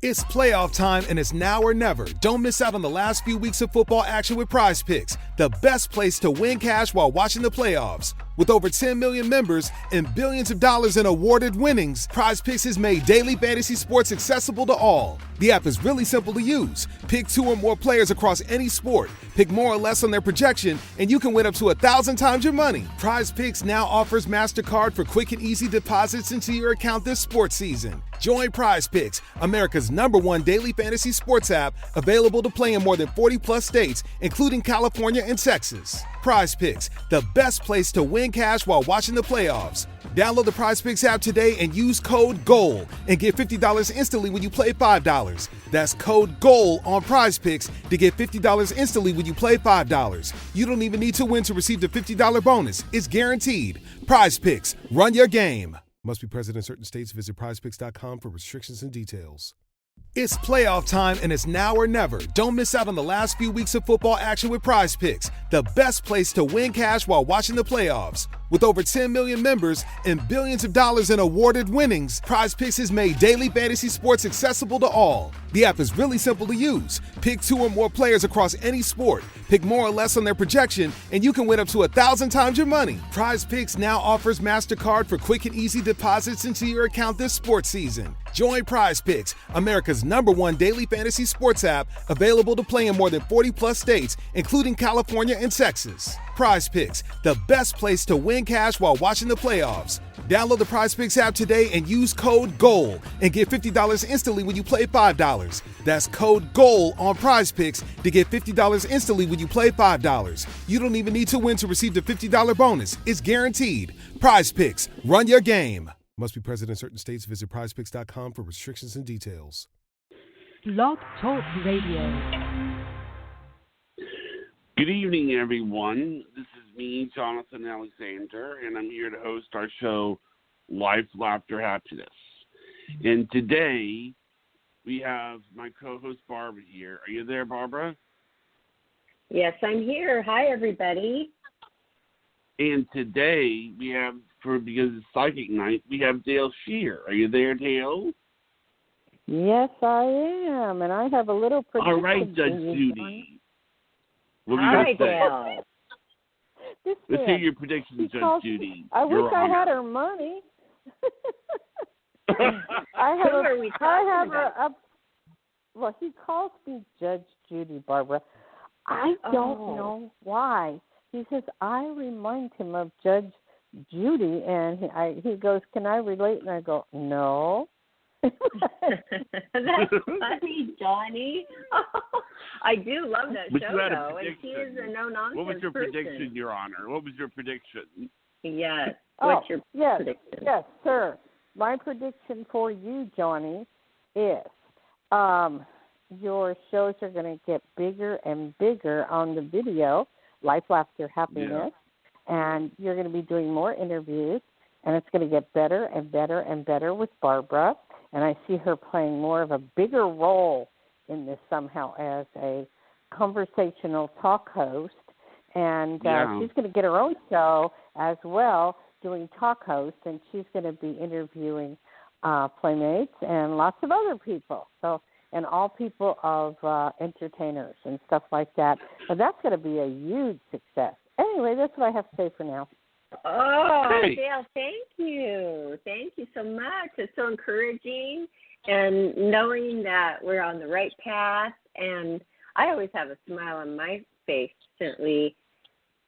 It's playoff time, and it's now or never. Don't miss out on the last few weeks of football action with Prize Picks, the best place to win cash while watching the playoffs. With over 10 million members and billions of dollars in awarded winnings, Prize Picks has made daily fantasy sports accessible to all. The app is really simple to use. Pick 2 or more players across any sport, pick more or less on their projection, and you can win up to 1,000 times your money. Prize Picks now offers MasterCard for quick and easy deposits into your account this sports season. Join Prize Picks, America's #1 daily fantasy sports app, available to play in more than 40-plus states, including California and Texas. Prize Picks, the best place to win cash while watching the playoffs. Download the Prize Picks app today and use code GOAL and get $50 instantly when you play $5. That's code GOAL on Prize Picks to get $50 instantly when you play $5. You don't even need to win to receive the $50 bonus. It's guaranteed. Prize Picks, run your game. Must be present in certain states. Visit prizepicks.com for restrictions and details. It's playoff time, and it's now or never. Don't miss out on the last few weeks of football action with Prize Picks, the best place to win cash while watching the playoffs. With over 10 million members and billions of dollars in awarded winnings, Prize Picks has made daily fantasy sports accessible to all. The app is really simple to use. Pick 2 or more players across any sport, pick more or less on their projection, and you can win up to 1,000 times your money. Prize Picks now offers MasterCard for quick and easy deposits into your account this sports season. Join Prize Picks, America's #1 daily fantasy sports app, available to play in more than 40-plus states, including California and Texas. Prize Picks, the best place to win cash while watching the playoffs. Download the Prize Picks app today and use code GOAL and get $50 instantly when you play $5. That's code GOAL on Prize Picks to get $50 instantly when you play $5. You don't even need to win to receive the $50 bonus. It's guaranteed. Prize Picks, run your game. Must be present in certain states. Visit prizepicks.com for restrictions and details. Blog Talk Radio. Good evening, everyone. This is me, Jonathan Alexander, and I'm here to host our show, Life, Laughter, Happiness. And today, we have my co-host, Barbara, here. Are you there, Barbara? Yes, I'm here. Hi, everybody. And today, we have, because it's Psychic Night, we have Dayle Schear. Are you there, Dayle? Yes, I am, and I have a little prediction. All right, Judge Judy. What All right, Dayle. Let's hear your predictions, Judge Judy. I wish I had her money. Well, he calls me Judge Judy, Barbara. I don't know why. He says, I remind him of Judge Judy, and he goes, can I relate? And I go, no. That's funny, Johnny. I do love that show, though, and he is a no-nonsense person. What was your prediction, Your Honor? What was your prediction? Yes. What's your prediction? Yes, sir. My prediction for you, Johnny, is your shows are going to get bigger and bigger on the video, Life, Laughter, Happiness, and you're going to be doing more interviews, and it's going to get better and better and better with Barbara. And I see her playing more of a bigger role in this somehow as a conversational talk host. And she's going to get her own show as well, doing talk host, and she's going to be interviewing playmates and lots of other people. So, and all people of entertainers and stuff like that. And that's going to be a huge success. Anyway, that's what I have to say for now. Oh, Dayle, thank you. Thank you so much. It's so encouraging, and knowing that we're on the right path, and I always have a smile on my face, certainly.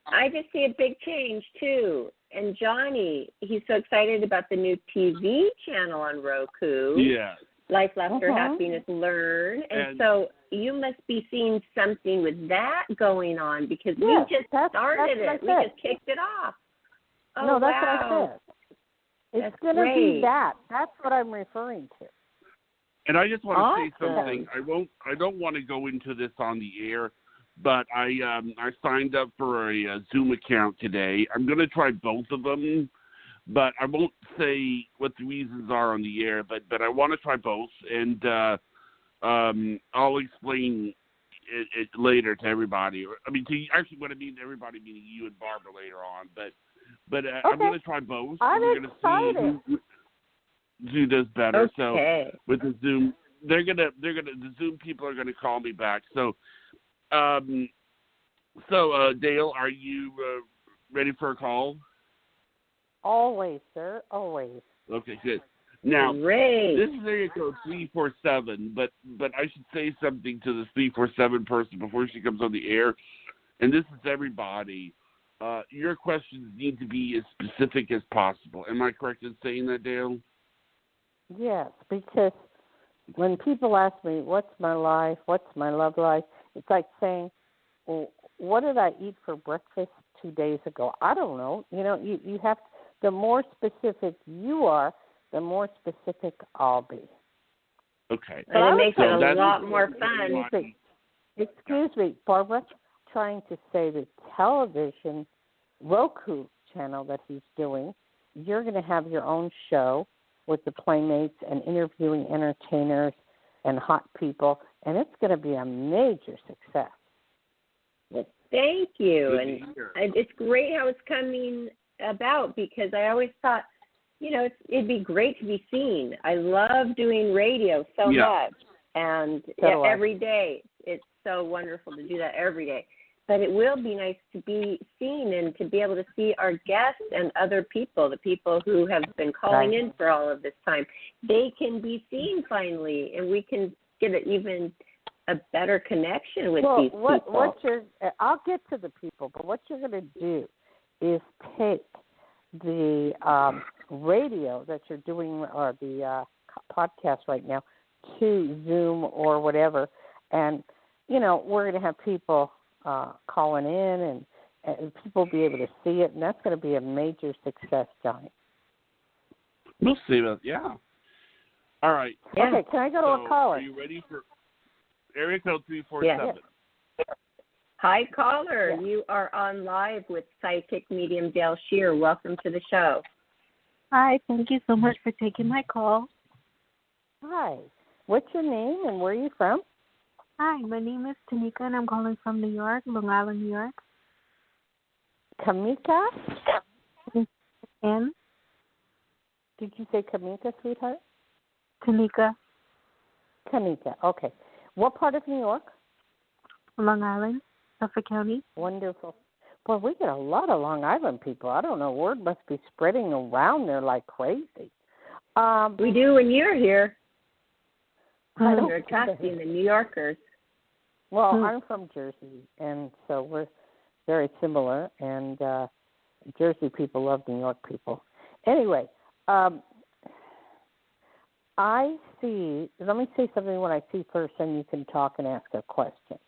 I just see a big change, too. And Johnny, he's so excited about the new TV channel on Roku. Yes. Life, Laughter, Happiness, Learn. And so you must be seeing something with that going on, because we just started it. We just kicked it off. Oh, no, that's what I said. It's going to be that. That's what I'm referring to. And I just want to say something. I don't want to go into this on the air, but I signed up for a Zoom account today. I'm going to try both of them, but I won't say what the reasons are on the air. But I want to try both, and I'll explain it later to everybody. I mean, actually, what I mean to everybody, meaning you and Barbara later on, but. But I'm going to try both. I'm We're going to see who does better. Okay. So with the Zoom the Zoom people are gonna call me back. So, Dayle, are you ready for a call? Always, sir. Always. Okay, good. Now, Great. this is area code 347, but I should say something to this 347 person before she comes on the air, and this is everybody. Your questions need to be as specific as possible. Am I correct in saying that, Dayle? Yes, because when people ask me, what's my life, what's my love life, it's like saying, well, what did I eat for breakfast 2 days ago? I don't know. You have to, the more specific you are, the more specific I'll be. Okay. And it makes it a lot more fun. Excuse me, Barbara, trying to say the television Roku channel that he's doing, you're going to have your own show with the Playmates and interviewing entertainers and hot people, and it's going to be a major success. Well, thank you. And it's great how it's coming about, because I always thought, it'd be great to be seen. I love doing radio so much, and every day. It's so wonderful to do that every day. But it will be nice to be seen and to be able to see our guests and other people, the people who have been calling in for all of this time. They can be seen finally, and we can get even a better connection with these people. I'll get to the people, but what you're going to do is take the radio that you're doing, or the podcast right now, to Zoom or whatever, and we're going to have people calling in, and people be able to see it, and that's going to be a major success, Johnny. We'll see about All right. Yeah. Okay, can I go to a caller? Are you ready for area code 347? Yeah. Hi, caller. Yeah. You are on live with psychic medium Dayle Schear. Welcome to the show. Hi, thank you so much for taking my call. Hi. What's your name and where are you from? Hi, my name is Tanika, and I'm calling from New York, Long Island, New York. Kamika? And? Did you say Kamika, sweetheart? Tanika. Tanika, okay. What part of New York? Long Island, Suffolk County. Wonderful. Boy, we get a lot of Long Island people. I don't know, word must be spreading around there like crazy. We do when you're here. You're attracting the New Yorkers. Well, I'm from Jersey, and so we're very similar, and Jersey people love New York people. Anyway, I see, let me say something when I see first, and you can talk and ask a question.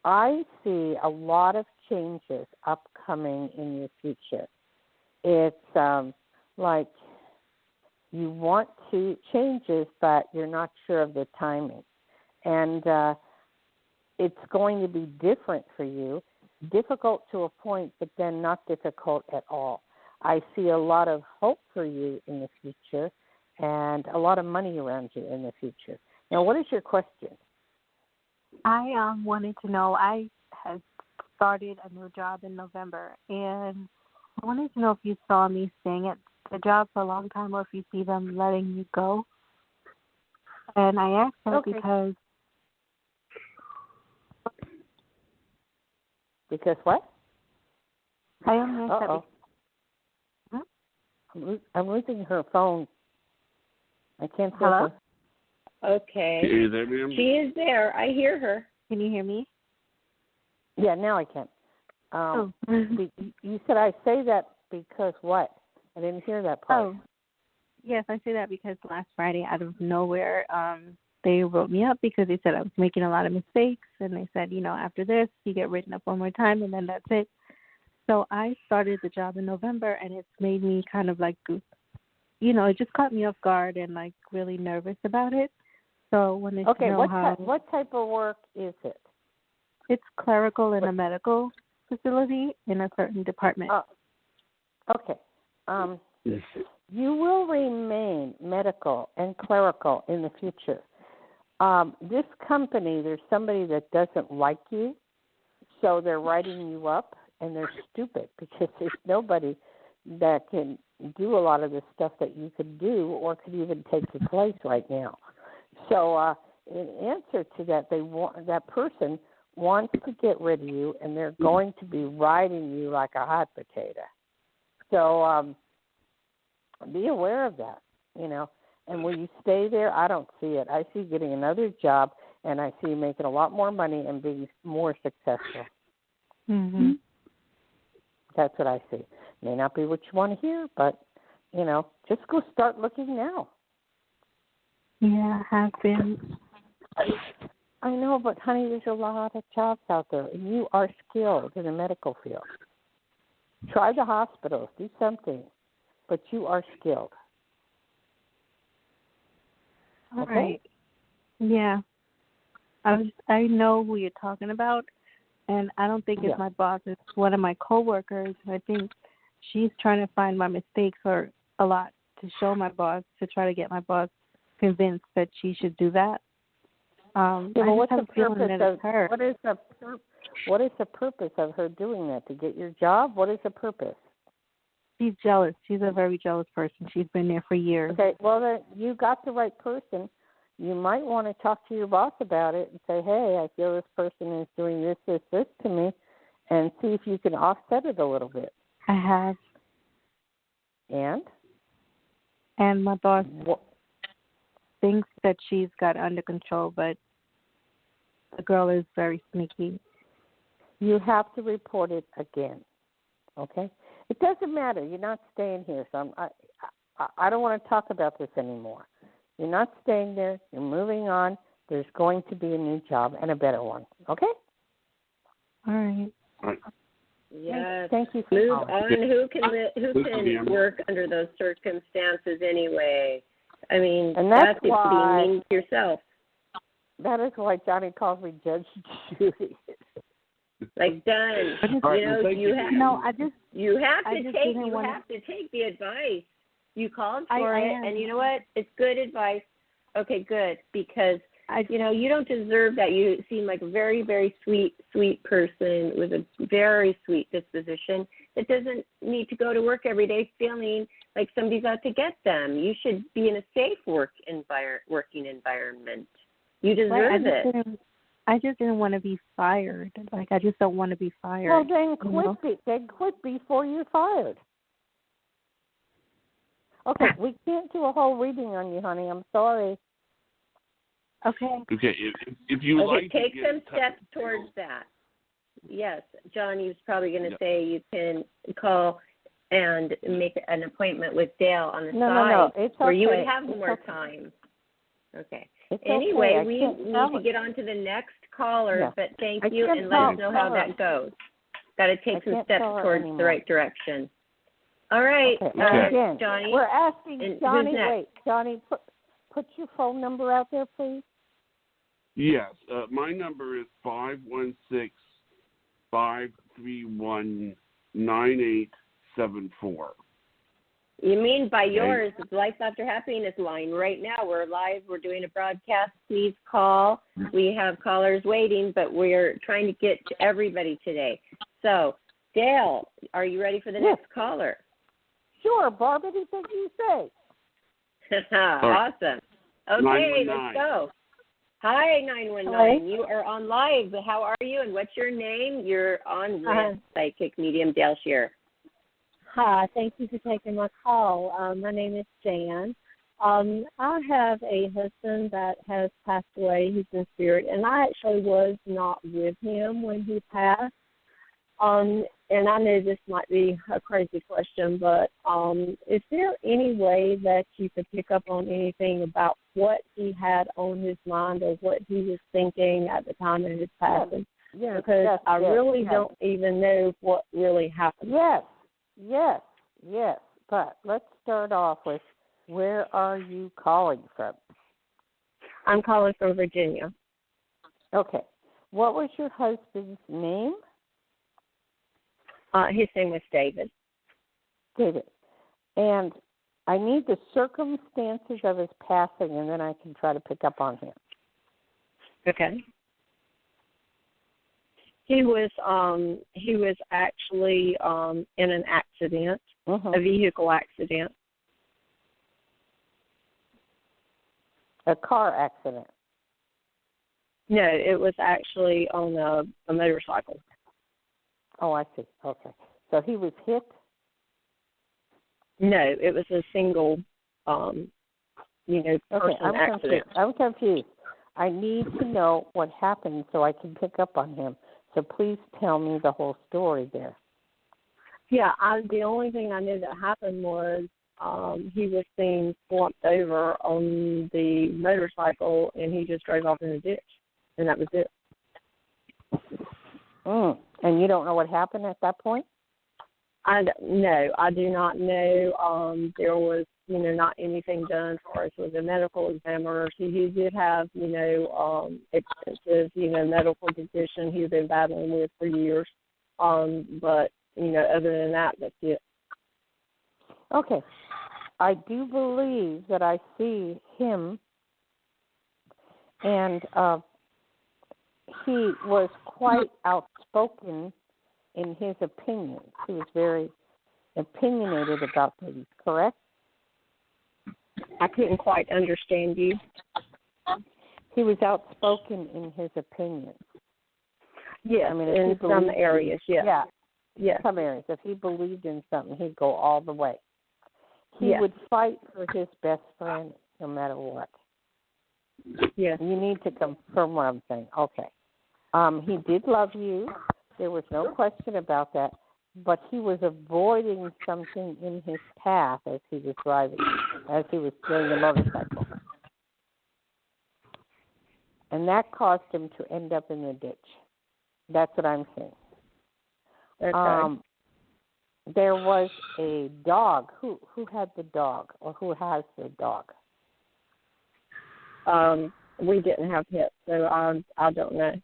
I see a lot of changes upcoming in your future. It's like you want to changes, but you're not sure of the timing. And it's going to be different for you, difficult to a point, but then not difficult at all. I see a lot of hope for you in the future and a lot of money around you in the future. Now, what is your question? I wanted to know, I had started a new job in November, and I wanted to know if you saw me staying at the job for a long time or if you see them letting you go. And I asked that because... Because what? I only asked that because... I'm losing her phone. I can't hear Hello? her. Okay. Are you there, ma'am? She is there. I hear her. Can you hear me? Yeah, now I can. You said I say that because what? I didn't hear that part. Oh, yes, I say that because last Friday, out of nowhere, they wrote me up because they said I was making a lot of mistakes, and they said, after this, you get written up one more time, and then that's it. So I started the job in November, and it's made me kind of like, it just caught me off guard and like really nervous about it. So when they what type of work is it? It's clerical in a medical facility in a certain department. Okay. You will remain medical and clerical in the future. This company, there's somebody that doesn't like you, so they're writing you up, and they're stupid because there's nobody that can do a lot of the stuff that you could do or could even take your place right now. So in answer to that, that person wants to get rid of you, and they're going to be riding you like a hot potato. So be aware of that, And will you stay there? I don't see it. I see getting another job, and I see making a lot more money and being more successful. Mm-hmm. That's what I see. May not be what you want to hear, but, just go start looking now. Yeah, I have been. I know, but, honey, there's a lot of jobs out there, and you are skilled in the medical field. Try the hospitals. Do something, but you are skilled. All okay? right. Yeah. I know who you're talking about, and I don't think it's my boss. It's one of my coworkers. I think she's trying to find my mistakes or a lot to show my boss, to try to get my boss convinced that she should do that. What's the purpose of her? What is the purpose of her doing that? To get your job? What is the purpose? She's jealous. She's a very jealous person. She's been there for years. Okay, well, then you got the right person. You might want to talk to your boss about it and say, hey, I feel this person is doing this to me, and see if you can offset it a little bit. I have. And my boss thinks that she's got under control, but the girl is very sneaky. You have to report it again, okay? It doesn't matter. You're not staying here, so I don't want to talk about this anymore. You're not staying there. You're moving on. There's going to be a new job and a better one, okay? All right. Yes. Thank you for move calling. on. Who can work under those circumstances anyway? I mean, and that's being mean to yourself. That is why Johnny calls me Judge Judy. Like, done. You have to take the advice. You called for it, and you know what? It's good advice. Okay, good, because you don't deserve that. You seem like a very, very sweet person with a very sweet disposition that doesn't need to go to work every day feeling like somebody's out to get them. You should be in a safe working environment. You deserve it. I just didn't want to be fired. Like, I just don't want to be fired. Well, then quit before you're fired. Okay, we can't do a whole reading on you, honey. I'm sorry. Okay. Okay, if you like take some steps towards that. Yes, Johnny was probably going to say you can call and make an appointment with Dayle on the side. No, it's okay. Where you would have more time. Okay. Anyway, we need to get on to the next caller, but thank you, and let us know how that goes. Got to take some steps towards the right direction. All right, Again, Johnny. We're asking Johnny. Wait, Johnny, put your phone number out there, please. Yes, my number is 516-531-9874. You mean by yours, it's Life After Happiness line. Right now, we're live. We're doing a broadcast. Please call. We have callers waiting, but we're trying to get to everybody today. So, Dayle, are you ready for the next caller? Sure, Barb. Anything you say. Awesome. Okay, let's go. Hi, 919. Hi. You are on live. How are you, and what's your name? You're on with psychic medium Dayle Schear. Hi, thank you for taking my call. My name is Jan. I have a husband that has passed away. He's in spirit, and I actually was not with him when he passed. And I know this might be a crazy question, but is there any way that you could pick up on anything about what he had on his mind or what he was thinking at the time of his passing? Yes, because I really don't even know what really happened. Yes. But let's start off with, where are you calling from? I'm calling from Virginia. Okay. What was your husband's name? His name was David. David. And I need the circumstances of his passing, and then I can try to pick up on him. Okay. He was actually in an accident, a vehicle accident. A car accident? No, it was actually on a motorcycle. Oh, I see. Okay. So he was hit? No, it was a single, person accident. I'm confused. I need to know what happened so I can pick up on him. So please tell me the whole story there. Yeah, the only thing I knew that happened was he was seen slumped over on the motorcycle, and he just drove off in a ditch, and that was it. And you don't know what happened at that point? No, I do not know. There was, not anything done as far as with the medical examiner. He did have, extensive, medical condition he had been battling with for years. But, other than that, that's it. Okay. I do believe that I see him, and he was quite outspoken in his opinions. He was very opinionated about things, correct? I couldn't quite understand you. He was outspoken in his opinions. Yes, in some areas, yes. Yeah, some areas. If he believed in something, he'd go all the way. He would fight for his best friend no matter what. Yes. You need to confirm what I'm saying. Okay. He did love you. There was no question about that. But he was avoiding something in his path as he was driving, as he was doing the motorcycle. And that caused him to end up in the ditch. That's what I'm saying. Okay. There was a dog. Who had the dog, or who has the dog? We didn't have hits, so I don't know.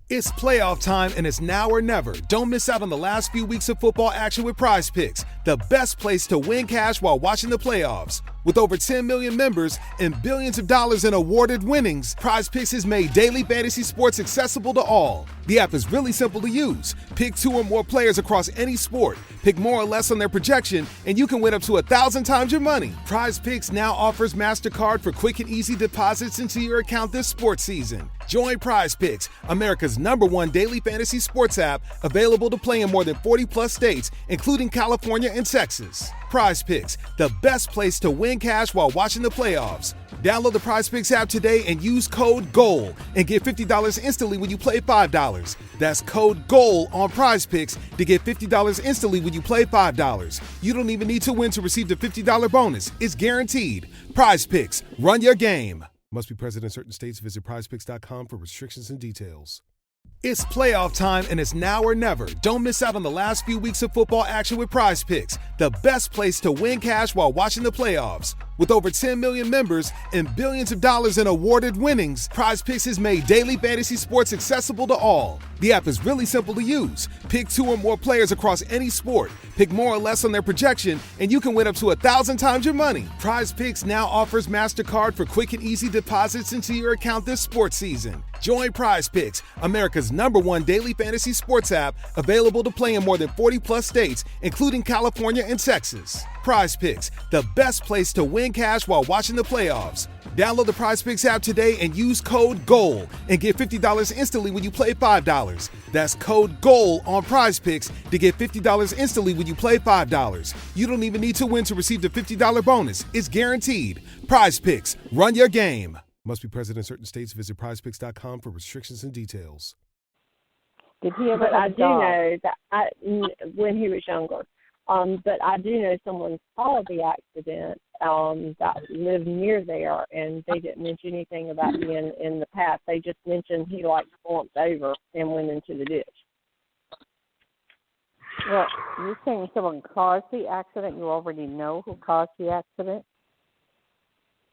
It's playoff time, and it's now or never. Don't miss out on the last few weeks of football action with Prize Picks, the best place to win cash while watching the playoffs. With over 10 million members and billions of dollars in awarded winnings, Prize Picks has made daily fantasy sports accessible to all. The app is really simple to use. Pick 2 or more players across any sport, pick more or less on their projection, and you can win up to 1,000 times your money. Prize Picks now offers MasterCard for quick and easy deposits into your account this sports season. Join Prize Picks, America's #1 daily fantasy sports app, available to play in more than 40-plus states, including California and Texas. Prize Picks, the best place to win cash while watching the playoffs. Download the Prize Picks app today and use code GOAL and get $50 instantly when you play $5. That's code GOAL on Prize Picks to get $50 instantly when you play $5. You don't even need to win to receive the $50 bonus. It's guaranteed. Prize Picks, run your game. Must be present in certain states. Visit prizepicks.com for restrictions and details. It's playoff time, and it's now or never. Don't miss out on the last few weeks of football action with Prize Picks, the best place to win cash while watching the playoffs. With over 10 million members and billions of dollars in awarded winnings, Prize Picks has made daily fantasy sports accessible to all. The app is really simple to use. Pick 2 or more players across any sport, pick more or less on their projection, and you can win up to 1,000 times your money. Prize Picks now offers MasterCard for quick and easy deposits into your account this sports season. Join Prize Picks, America's #1 daily fantasy sports app, available to play in more than 40-plus states, including California and Texas. Prize Picks, the best place to win cash while watching the playoffs. Download the Prize Picks app today and use code GOAL and get $50 instantly when you play $5. That's code GOAL on Prize Picks to get $50 instantly when you play $5. You don't even need to win to receive the $50 bonus. It's guaranteed. Prize Picks, run your game. Must be present in certain states. Visit prizepicks.com for restrictions and details. Did he ever? But I do know that when he was younger. But I do know someone saw the accident that lived near there, and they didn't mention anything about being in the past. They just mentioned he slumped over and went into the ditch. Well, you're saying someone caused the accident. You already know who caused the accident?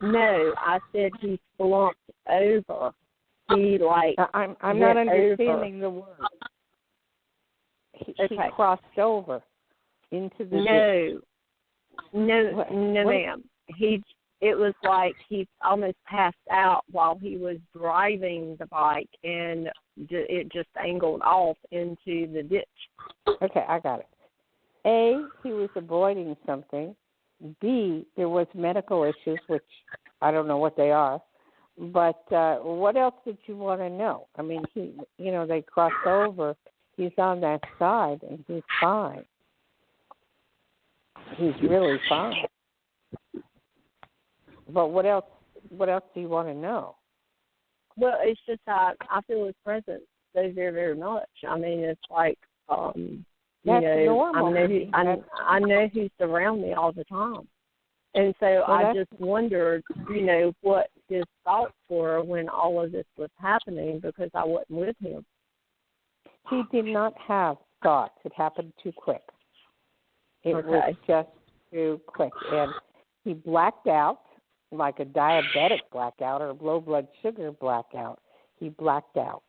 No, I said he slumped over. He I'm not understanding the word. He crossed over into the ditch. No, ma'am. It was like he almost passed out while he was driving the bike, and it just angled off into the ditch. Okay, I got it. A, he was avoiding something. B, there was medical issues, which I don't know what they are. But what else did you want to know? I mean, they crossed over. He's on that side, and he's fine. He's really fine. But what else? What else do you want to know? Well, it's just I feel his presence so very, very much. I mean, it's like that's normal. I know he's around me all the time, and so I just wondered, what his thoughts were when all of this was happening, because I wasn't with him. He did not have thoughts. It happened too quick. It was just too quick, and he blacked out. Like a diabetic blackout or low blood sugar blackout. He blacked out,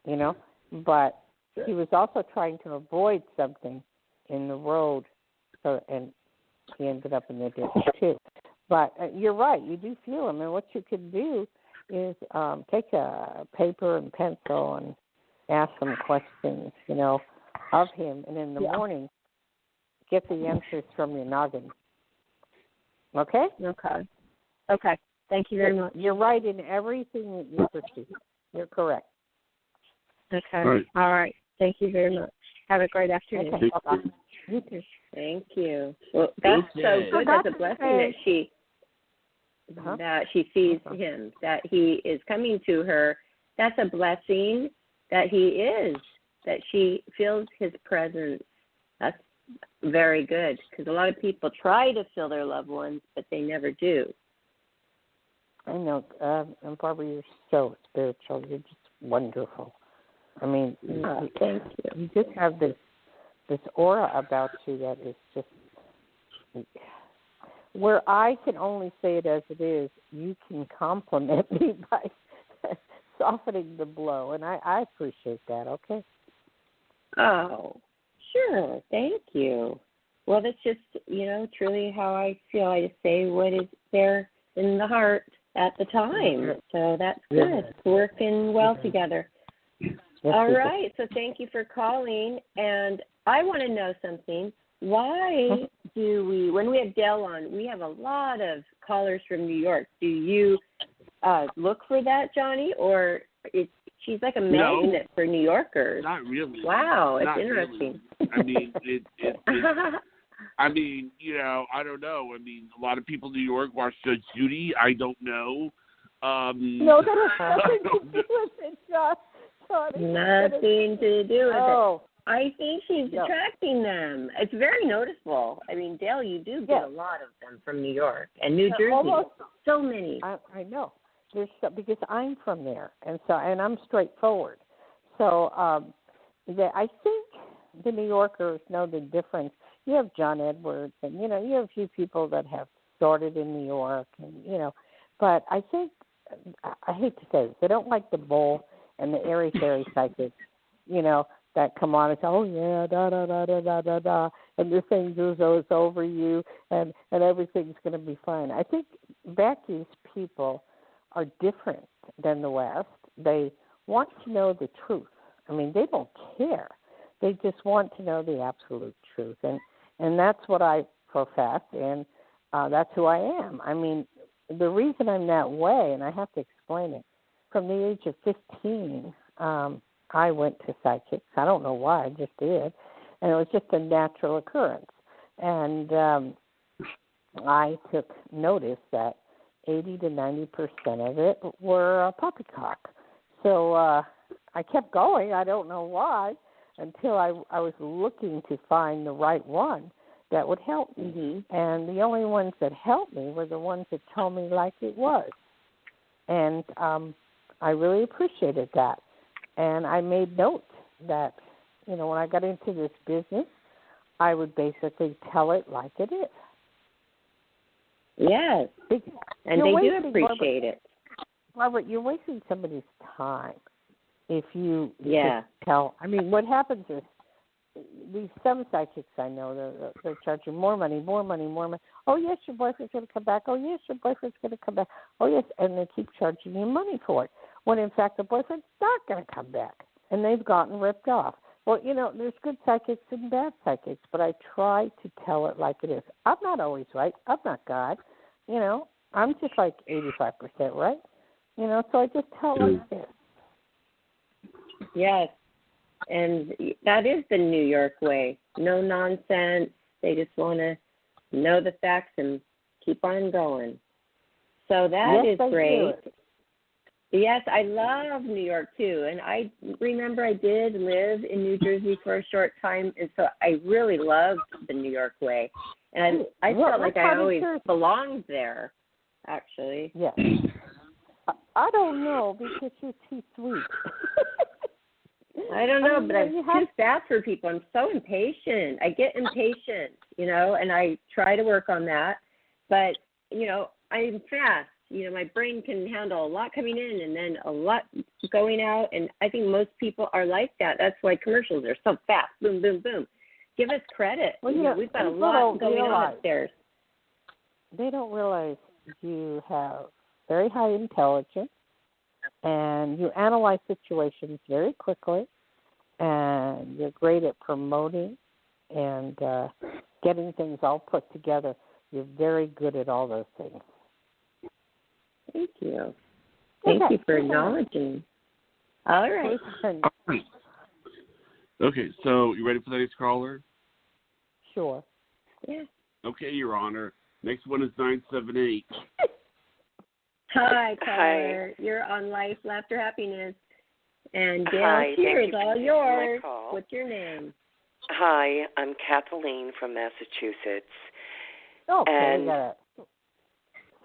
but he was also trying to avoid something in the road, and he ended up in the ditch too. But you're right, you do feel him, and what you can do is take a paper and pencil and ask some questions, of him, and in the morning, get the answers from your noggin. Okay? Okay. Thank you very much. You're right in everything that you perceive. You're correct. Okay. All right. Thank you very much. Have a great afternoon. Okay. Bye-bye. You too. Thank you. Well, that's so good. That's a blessing that she sees him, that he is coming to her. That's a blessing that she feels his presence. That's very good, because a lot of people try to feel their loved ones, but they never do. I know. And Barbara, you're so spiritual. You're just wonderful. I mean, thank you. You just have this aura about you that is just, where I can only say it as it is, you can compliment me by softening the blow, and I appreciate that, okay? Oh, sure. Thank you. Well, that's just, truly how I feel. I just say what is there in the heart at the time. So that's good. Working well together. All right. So thank you for calling. And I want to know something. Why do we, when we have Dayle on, we have a lot of callers from New York. Do you look for that, Johnny? Or she's like a magnet for New Yorkers? Not really. Wow, it's Not interesting. Really. I mean, I don't know. I mean, a lot of people in New York watch Judge Judy. I don't know. No, that has nothing to do with it, John. Nothing to do with it. I think she's No. attracting them. It's very noticeable. I mean, Dayle, you do get a lot of them from New York and New Jersey. Almost. So many. I know. Because I'm from there, and I'm straightforward. So I think the New Yorkers know the difference. You have John Edwards, and you have a few people that have started in New York, and but I think I hate to say this, they don't like the bull and the airy fairy psychics, that come on and say, oh yeah, da da da da da da da, and this thing goes over you, and everything's going to be fine. I think back East people are different than the West. They want to know the truth. I mean, they don't care. They just want to know the absolute truth, and that's what I profess, and that's who I am. I mean, the reason I'm that way, and I have to explain it, from the age of 15, I went to psychics. I don't know why, I just did, and it was just a natural occurrence. And I took notice that 80 to 90% of it were poppycock. So I kept going. I don't know why, until I was looking to find the right one that would help me. Mm-hmm. And the only ones that helped me were the ones that told me like it was. And I really appreciated that. And I made note that, when I got into this business, I would basically tell it like it is. Yes, and they do appreciate it. Robert, you're wasting somebody's time if you just tell. I mean, what happens is some psychics I know, they're charging more money. Oh, yes, your boyfriend's going to come back. Oh, yes, your boyfriend's going to come back. Oh, yes, and they keep charging you money for it. when in fact the boyfriend's not going to come back, and they've gotten ripped off. Well, there's good psychics and bad psychics, but I try to tell it like it is. I'm not always right. I'm not God. I'm just like 85% right. So I just tell it like this. Yes, and that is the New York way. No nonsense. They just want to know the facts and keep on going. So that is great. Yes, I love New York too. And I remember I did live in New Jersey for a short time, and so I really loved the New York way. And I felt like I always belonged there, actually. Yes. I don't know because you're too sweet. I don't know, but I'm too fast for people. I'm so impatient. I get impatient, and I try to work on that. But, I'm fast. My brain can handle a lot coming in and then a lot going out. And I think most people are like that. That's why commercials are so fast. Boom, boom, boom. Give us credit. Well, we've got a lot going on upstairs. They don't realize you have very high intelligence and you analyze situations very quickly, and you're great at promoting and getting things all put together. You're very good at all those things. Thank you. Thank you for acknowledging. All right. Okay, so you ready for the next caller? Sure. Yeah. Okay, Your Honor. Next one is 978. Hi, caller. Hi. You're on Life, Laughter, Happiness. And Dayle Schear is all yours. What's your name? Hi, I'm Kathleen from Massachusetts. Okay, and we got a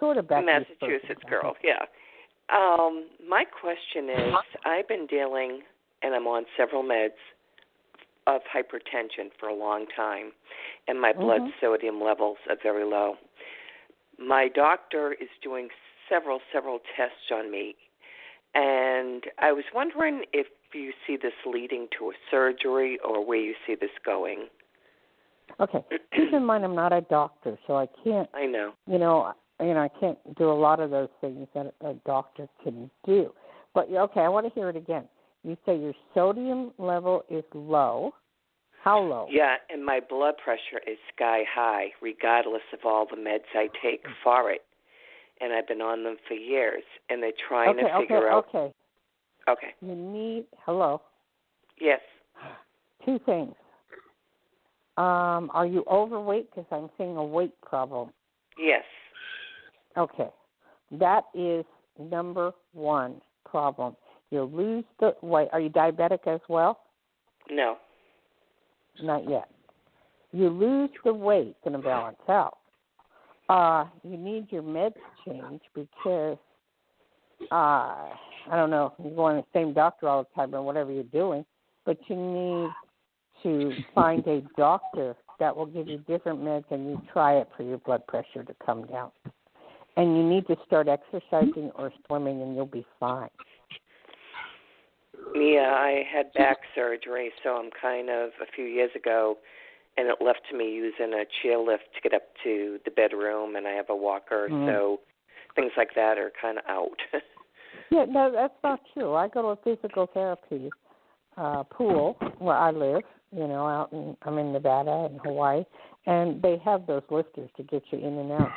sort of Massachusetts girl, yeah. My question is, I've been dealing, and I'm on several meds of hypertension for a long time, and my blood sodium levels are very low. My doctor is doing several tests on me, and I was wondering if you see this leading to a surgery or where you see this going. Okay. Keep in mind I'm not a doctor, so I can't. I know. I can't do a lot of those things that a doctor can do. But okay, I want to hear it again. You say your sodium level is low. How low? Yeah, and my blood pressure is sky high, regardless of all the meds I take for it. And I've been on them for years, and they're trying to figure out. Okay. You need, hello? Yes. Two things. Are you overweight? Because I'm seeing a weight problem. Yes. Okay. That is number one problem. You'll lose the weight. Are you diabetic as well? No. Not yet. You lose the weight, going to balance out. You need your meds changed because, I don't know, you're going to the same doctor all the time or whatever you're doing, but you need to find a doctor that will give you different meds and you try it for your blood pressure to come down. And you need to start exercising or swimming and you'll be fine. Yeah, I had back surgery, so I'm kind of a few years ago, and it left me using a chairlift to get up to the bedroom, and I have a walker, so things like that are kind of out. Yeah, no, that's not true. I go to a physical therapy pool where I live, I'm in Nevada and Hawaii, and they have those lifters to get you in and out.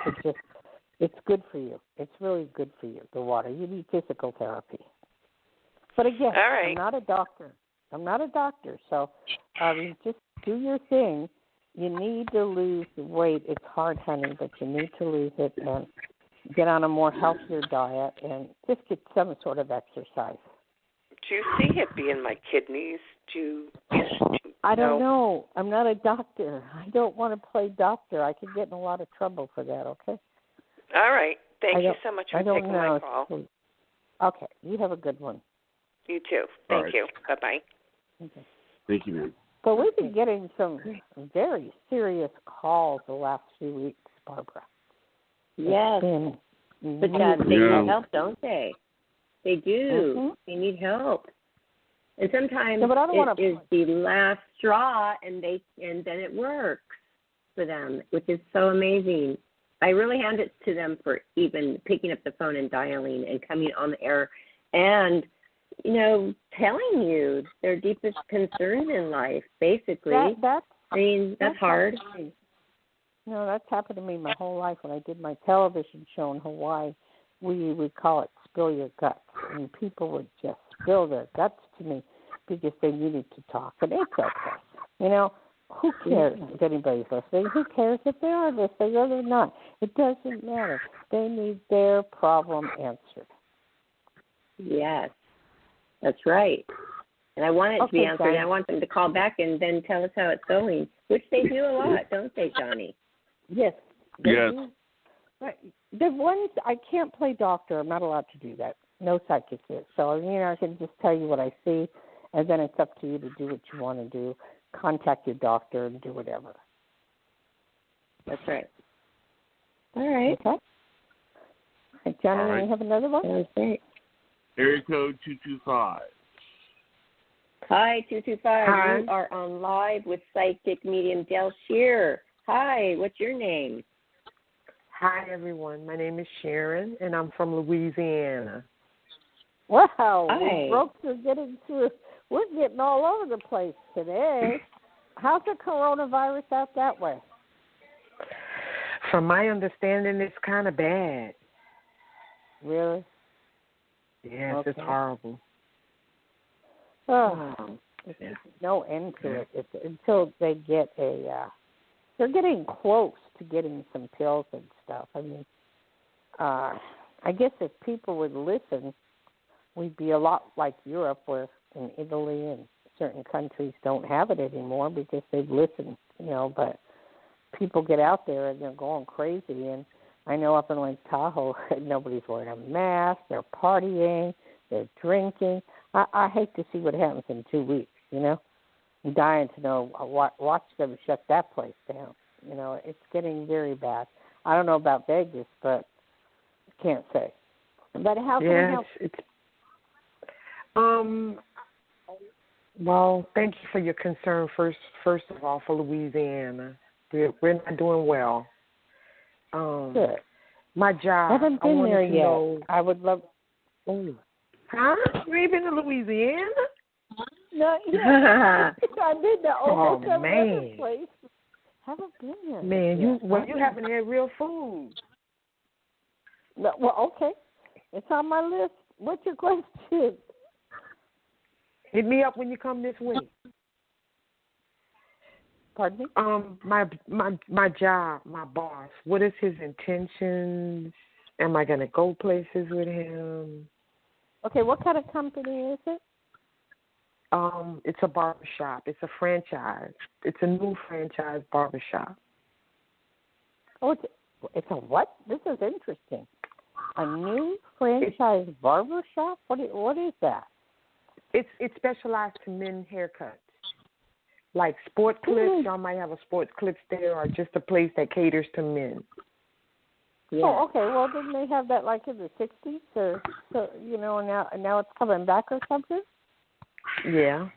It's good for you. It's really good for you, the water. You need physical therapy. But again, all right. I'm not a doctor, so just do your thing. You need to lose the weight. It's hard, honey, but you need to lose it and get on a more healthier diet and just get some sort of exercise. Do you see it being my kidneys? I don't know. I'm not a doctor. I don't want to play doctor. I could get in a lot of trouble for that, okay? All right. Thank you so much for taking my call. Okay. You have a good one. You too. Thank you. Bye-bye. Okay. Thank you, ma'am. So we've been getting some very serious calls the last few weeks, Barbara. Yes. But they need help, don't they? They do. Mm-hmm. They need help. And sometimes it is the last straw, and then it works for them, which is so amazing. I really hand it to them for even picking up the phone and dialing and coming on the air and, telling you their deepest concerns in life, basically. That's hard. No, that's happened to me my whole life. When I did my television show in Hawaii, we would call it Spill Your Guts. And people would just spill their guts to me because they needed to talk. And it's okay. Who cares if anybody's listening? Who cares if they are listening or they're not? It doesn't matter. They need their problem answered. Yes, that's right. And I want it to be answered. And I want them to call back and then tell us how it's going, which they do a lot, don't they, Johnny? Yes. Yes. Right. The ones I can't play doctor. I'm not allowed to do that. No psychic is. So I can just tell you what I see, and then it's up to you to do what you want to do. Contact your doctor and do whatever. That's right. All right. Okay. Hey, Johnny, you have another one? That's great. Area code 225. Hi, 225. Hi. You are on live with psychic medium Dayle Schear. Hi, what's your name? Hi, everyone. My name is Sharon, and I'm from Louisiana. Wow. Hi. We broke through getting through. We're getting all over the place today. How's the coronavirus out that way? From my understanding, it's kind of bad. Really? Yes, Okay. it's horrible. Oh, there's no end to it. It's until they get they're getting close to getting some pills and stuff. I mean, I guess if people would listen, we'd be a lot like Europe, where in Italy and certain countries don't have it anymore because they've listened, but people get out there and they're going crazy. And I know up in Lake Tahoe, nobody's wearing a mask, they're partying, they're drinking. I hate to see what happens in 2 weeks, I'm dying to know, watch them shut that place down. It's getting very bad. I don't know about Vegas, but I can't say. But how can we help? Well, thank you for your concern, first of all, for Louisiana. We're not doing well. Good. My job. I haven't been there yet. Know, I would love. Oh. Huh? You ain't been to Louisiana? No, yeah. I've been to almost Oh, every man. other place. Haven't been there. Man, yet. you haven't had real food. No, well, okay. It's on my list. What's your question? Hit me up when you come this week. Pardon me? My job, my boss. What is his intentions? Am I gonna go places with him? Okay, what kind of company is it? It's a barbershop. It's a franchise. It's a new franchise barbershop. Oh, it's a what? This is interesting. A new franchise barbershop? What is that? It's specialized to men haircuts. Like sport clips, y'all might have a sports clips there, or just a place that caters to men. Yeah. Oh, okay. Well, didn't they have that like in the 60s, or so? Now it's coming back or something? Yeah.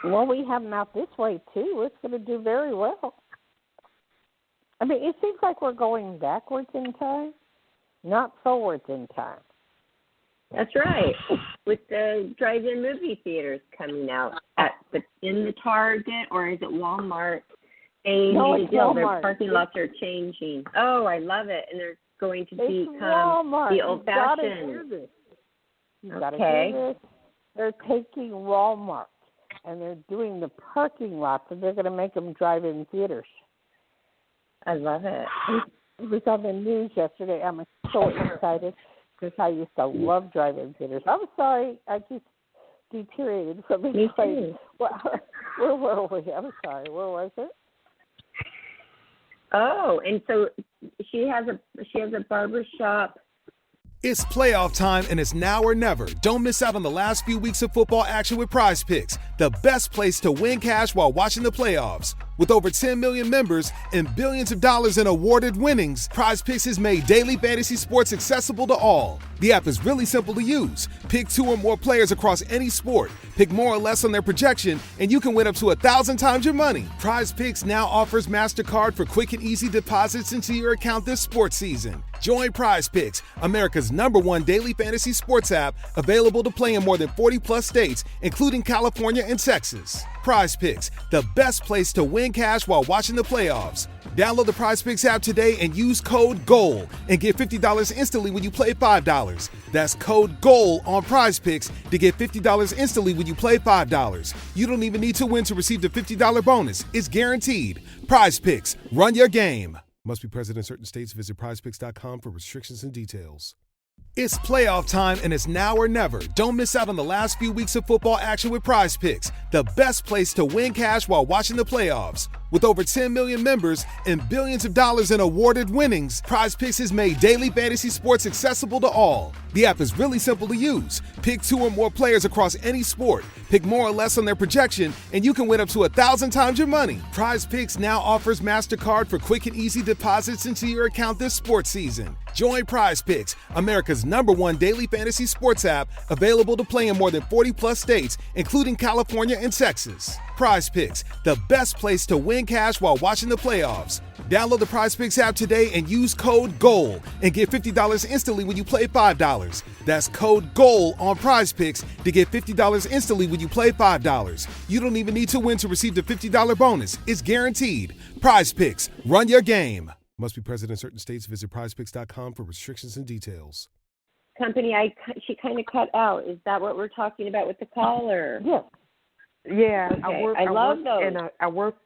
Well, we have them out this way too. It's going to do very well. I mean, it seems like we're going backwards in time, not forwards in time. That's right. With the drive-in movie theaters coming out in the Target, or is it Walmart? No, it's Walmart. Their parking lots are changing. Oh, I love it. And they're going to become Walmart. the old-fashioned. You've got to do this. They're taking Walmart, and they're doing the parking lots, and they're going to make them drive-in theaters. I love it. It was on the news yesterday. I'm so excited because I used to love drive-in theaters. I'm sorry, I just deteriorated from it. Me too. Where were we? I'm sorry. Where was it? Oh, and so she has a barber shop. It's playoff time, and it's now or never. Don't miss out on the last few weeks of football action with Prize Picks, the best place to win cash while watching the playoffs. With over 10 million members and billions of dollars in awarded winnings, Prize Picks has made daily fantasy sports accessible to all. The app is really simple to use. Pick 2 or more players across any sport, pick more or less on their projection, and you can win up to 1,000 times your money. Prize Picks now offers MasterCard for quick and easy deposits into your account this sports season. Join Prize Picks, America's #1 daily fantasy sports app, available to play in more than 40-plus states, including California and Texas. Prize Picks, the best place to win cash while watching the playoffs. Download the Prize Picks app today and use code GOAL and get $50 instantly when you play $5. That's code GOAL on Prize Picks to get $50 instantly when you play $5. You don't even need to win to receive the $50 bonus. It's guaranteed. Prize Picks, run your game. Must be present in certain states. Visit prizepicks.com for restrictions and details. It's playoff time, and it's now or never. Don't miss out on the last few weeks of football action with Prize Picks, the best place to win cash while watching the playoffs. With over 10 million members and billions of dollars in awarded winnings, Prize Picks has made daily fantasy sports accessible to all. The app is really simple to use. Pick 2 or more players across any sport, pick more or less on their projection, and you can win up to 1,000 times your money. Prize Picks now offers MasterCard for quick and easy deposits into your account this sports season. Join Prize Picks, America's #1 daily fantasy sports app, available to play in more than 40-plus states, including California and Texas. Prize Picks, the best place to win cash while watching the playoffs. Download the Prize Picks app today and use code GOAL and get $50 instantly when you play $5. That's code GOAL on Prize Picks to get $50 instantly when you play $5. You don't even need to win to receive the $50 bonus. It's guaranteed. Prize Picks, run your game. Must be present in certain states. Visit prizepicks.com for restrictions and details. Company, she kind of cut out. Is that what we're talking about with the caller? Yes. Yeah, okay. I love those. I work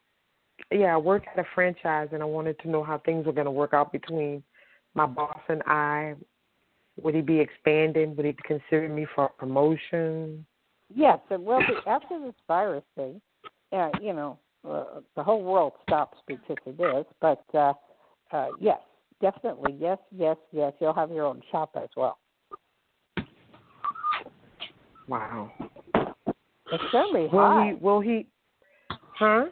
at a franchise, and I wanted to know how things were going to work out between my boss and I. Would he be expanding? Would he consider me for a promotion? Yes. Well, after this virus thing, the whole world stops because of this. But yes, definitely, yes. You'll have your own shop as well. Wow. It's going to be hot. Will he? Huh?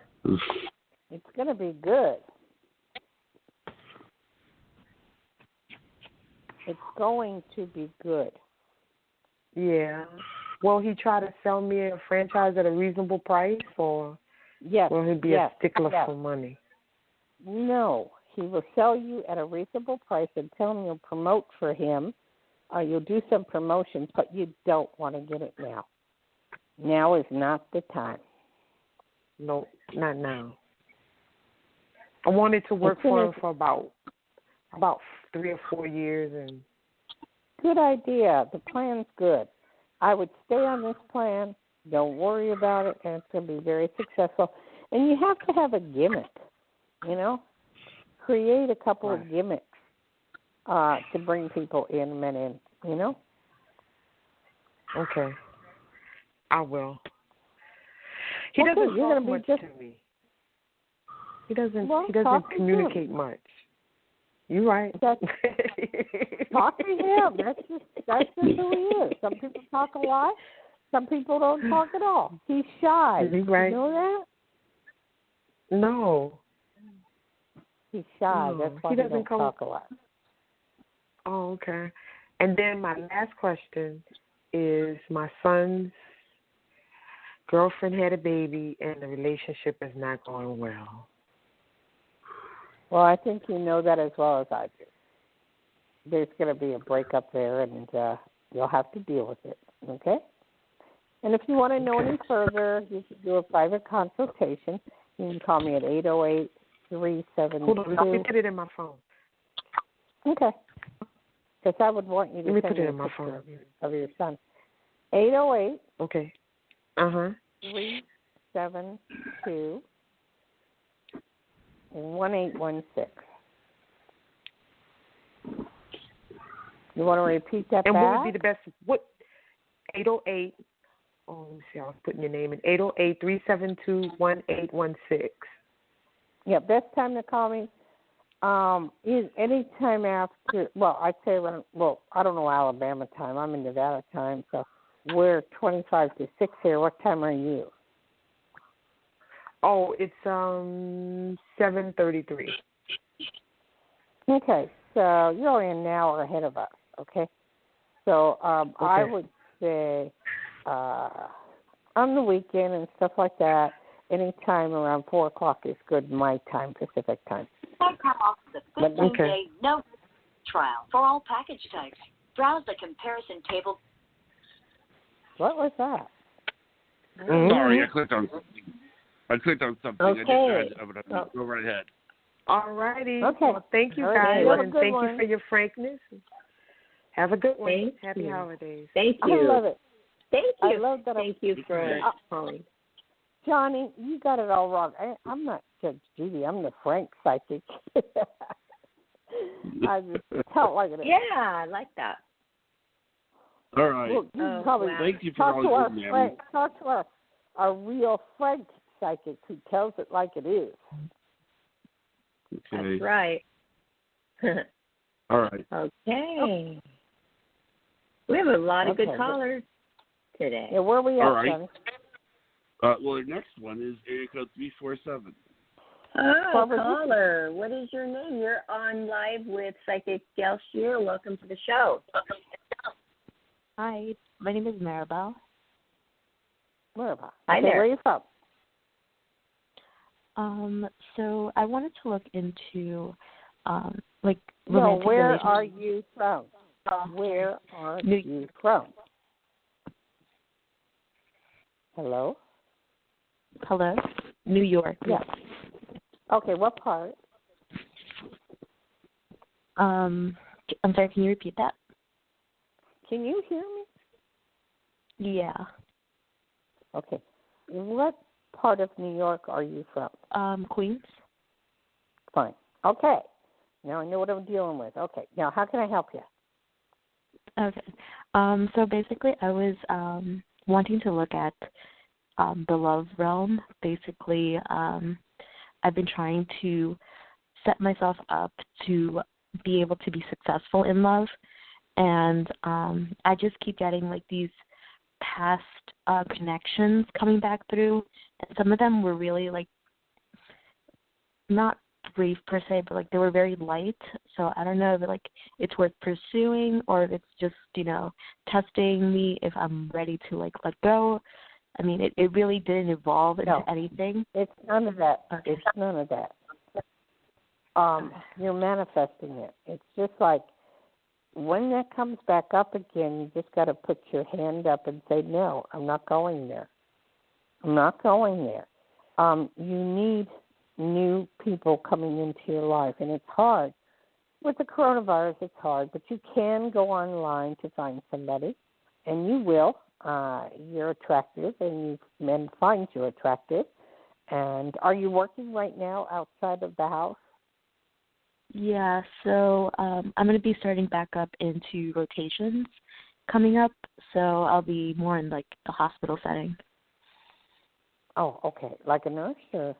It's going to be good. It's going to be good. Yeah. Will he try to sell me a franchise at a reasonable price, or will he be a stickler for money? No. He will sell you at a reasonable price and tell him you'll promote for him. You'll do some promotions, but you don't want to get it now. Now is not the time. No, not now. I wanted to work for him for about 3 or 4 years. And good idea. The plan's good. I would stay on this plan. Don't worry about it, and it's going to be very successful. And you have to have a gimmick, Create a couple of gimmicks to bring people in, Okay. I will. He doesn't talk much to me. He doesn't communicate much. You're right. Talk to him. That's just who he is. Some people talk a lot. Some people don't talk at all. He's shy. Is he right? You know that? No. He's shy. That's why he doesn't talk a lot. Oh, okay. And then my last question is, my son's girlfriend had a baby, and the relationship is not going well. Well, I think you know that as well as I do. There's going to be a breakup there, and you'll have to deal with it, okay? And if you want to know any further, you can do a private consultation. You can call me at 808-372. Hold on, let me put it in my phone. Okay. Because I would want you to send me a picture of your son. 808. Okay. 372 1816. You want to repeat that and back? What would be the best? What? 808. Oh, let me see. I was putting your name in. 808-372-1816. Yeah, best time to call me is any time after. Well, I'd say around. Well, I don't know Alabama time. I'm in Nevada time, so we're 25 to 6 here. What time are you? Oh, it's 7:33. Okay, so you're only an hour ahead of us, okay? So Okay. I would say on the weekend and stuff like that, any time around 4 o'clock is good my time, Pacific time. Come off the 15-day no trial for all package types. Browse the comparison table. What was that? Sorry, I clicked on something. Okay. Go right ahead. All righty. Okay. Well, thank you, All guys, right. and thank you for your frankness. Have a good one. Thank Happy you. holidays. Thank you. I love it. Thank I you. love that. Thank you for calling. Johnny, you got it all wrong. I'm not Judge Judy. I'm the Frank psychic. I just tell it like it is. Yeah, I like that. All right. Well, you probably Thank you for talk to all our you do, Frank. Talk to our real Frank psychic who tells it like it is. Okay. That's right. All right. Okay. We have a lot of good Okay. callers today. Yeah, where are we at, All right. Johnny? Well, the next one is area code 347. Oh, Barbara, caller, what is your name? You're on live with Psychic Dayle Schear. Welcome to the show. Hi, my name is Maribel. Maribel. Hi Okay, there. where are you from? So I wanted to look into like No, romantic where relationships. are you from? Where are you from? Hello? Hello? New York. Yes. Okay, what part? I'm sorry, can you repeat that? Can you hear me? Yeah. Okay. What part of New York are you from? Queens. Fine. Okay. Now I know what I'm dealing with. Okay. Now how can I help you? Okay. So basically I was wanting to look at the love realm. Basically, I've been trying to set myself up to be able to be successful in love, and I just keep getting like these past connections coming back through, and some of them were really like not brief per se, but like they were very light. So I don't know if like it's worth pursuing or if it's just, you know, testing me if I'm ready to like let go. I mean, it really didn't evolve into anything. It's none of that. Okay. It's none of that. You're manifesting it. It's just like when that comes back up again, you just got to put your hand up and say, no, I'm not going there. I'm not going there. You need new people coming into your life, and it's hard. With the coronavirus, it's hard, but you can go online to find somebody, and you will. You're attractive, and men find you attractive. And are you working right now outside of the house? Yeah, so I'm going to be starting back up into rotations coming up, so I'll be more in like the hospital setting. Oh, okay. Like a nurse or?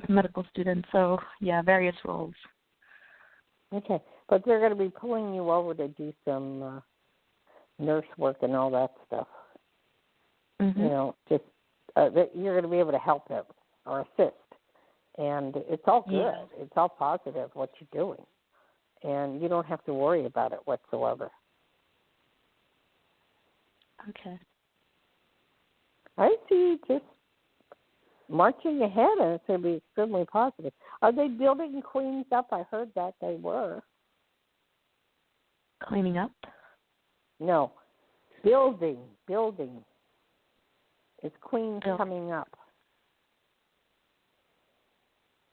Medical student, so yeah, various roles. Okay, but they're going to be pulling you over to do some nurse work and all that stuff. Mm-hmm. You know, just you're going to be able to help them or assist. And it's all good. Yeah. It's all positive what you're doing. And you don't have to worry about it whatsoever. Okay. I see you just marching ahead, and it's going to be extremely positive. Are they building Queens up? I heard that they were. Cleaning up? No, building. Is Queens coming up?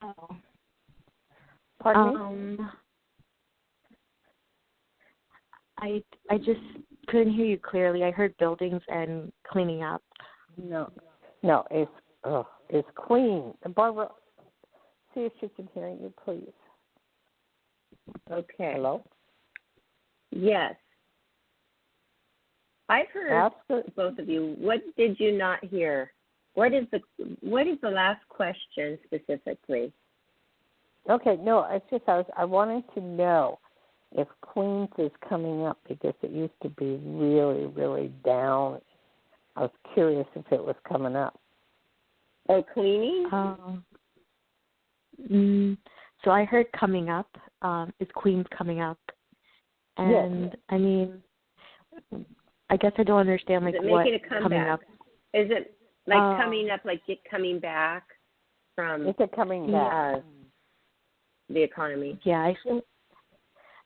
Oh. Pardon me? I just couldn't hear you clearly. I heard buildings and cleaning up. No, it's Queen. Barbara, see if she can hear you, please. Okay. Hello? Yes. I've heard both of you. What did you not hear? What is the last question specifically? Okay, no, it's just I wanted to know if Queens is coming up because it used to be really, really down. I was curious if it was coming up. Oh, cleaning? So I heard coming up. Is Queens coming up? And yes. I mean, I guess I don't understand like what coming up. Is it like coming up, like coming back from? Is it coming back? The economy. Yeah,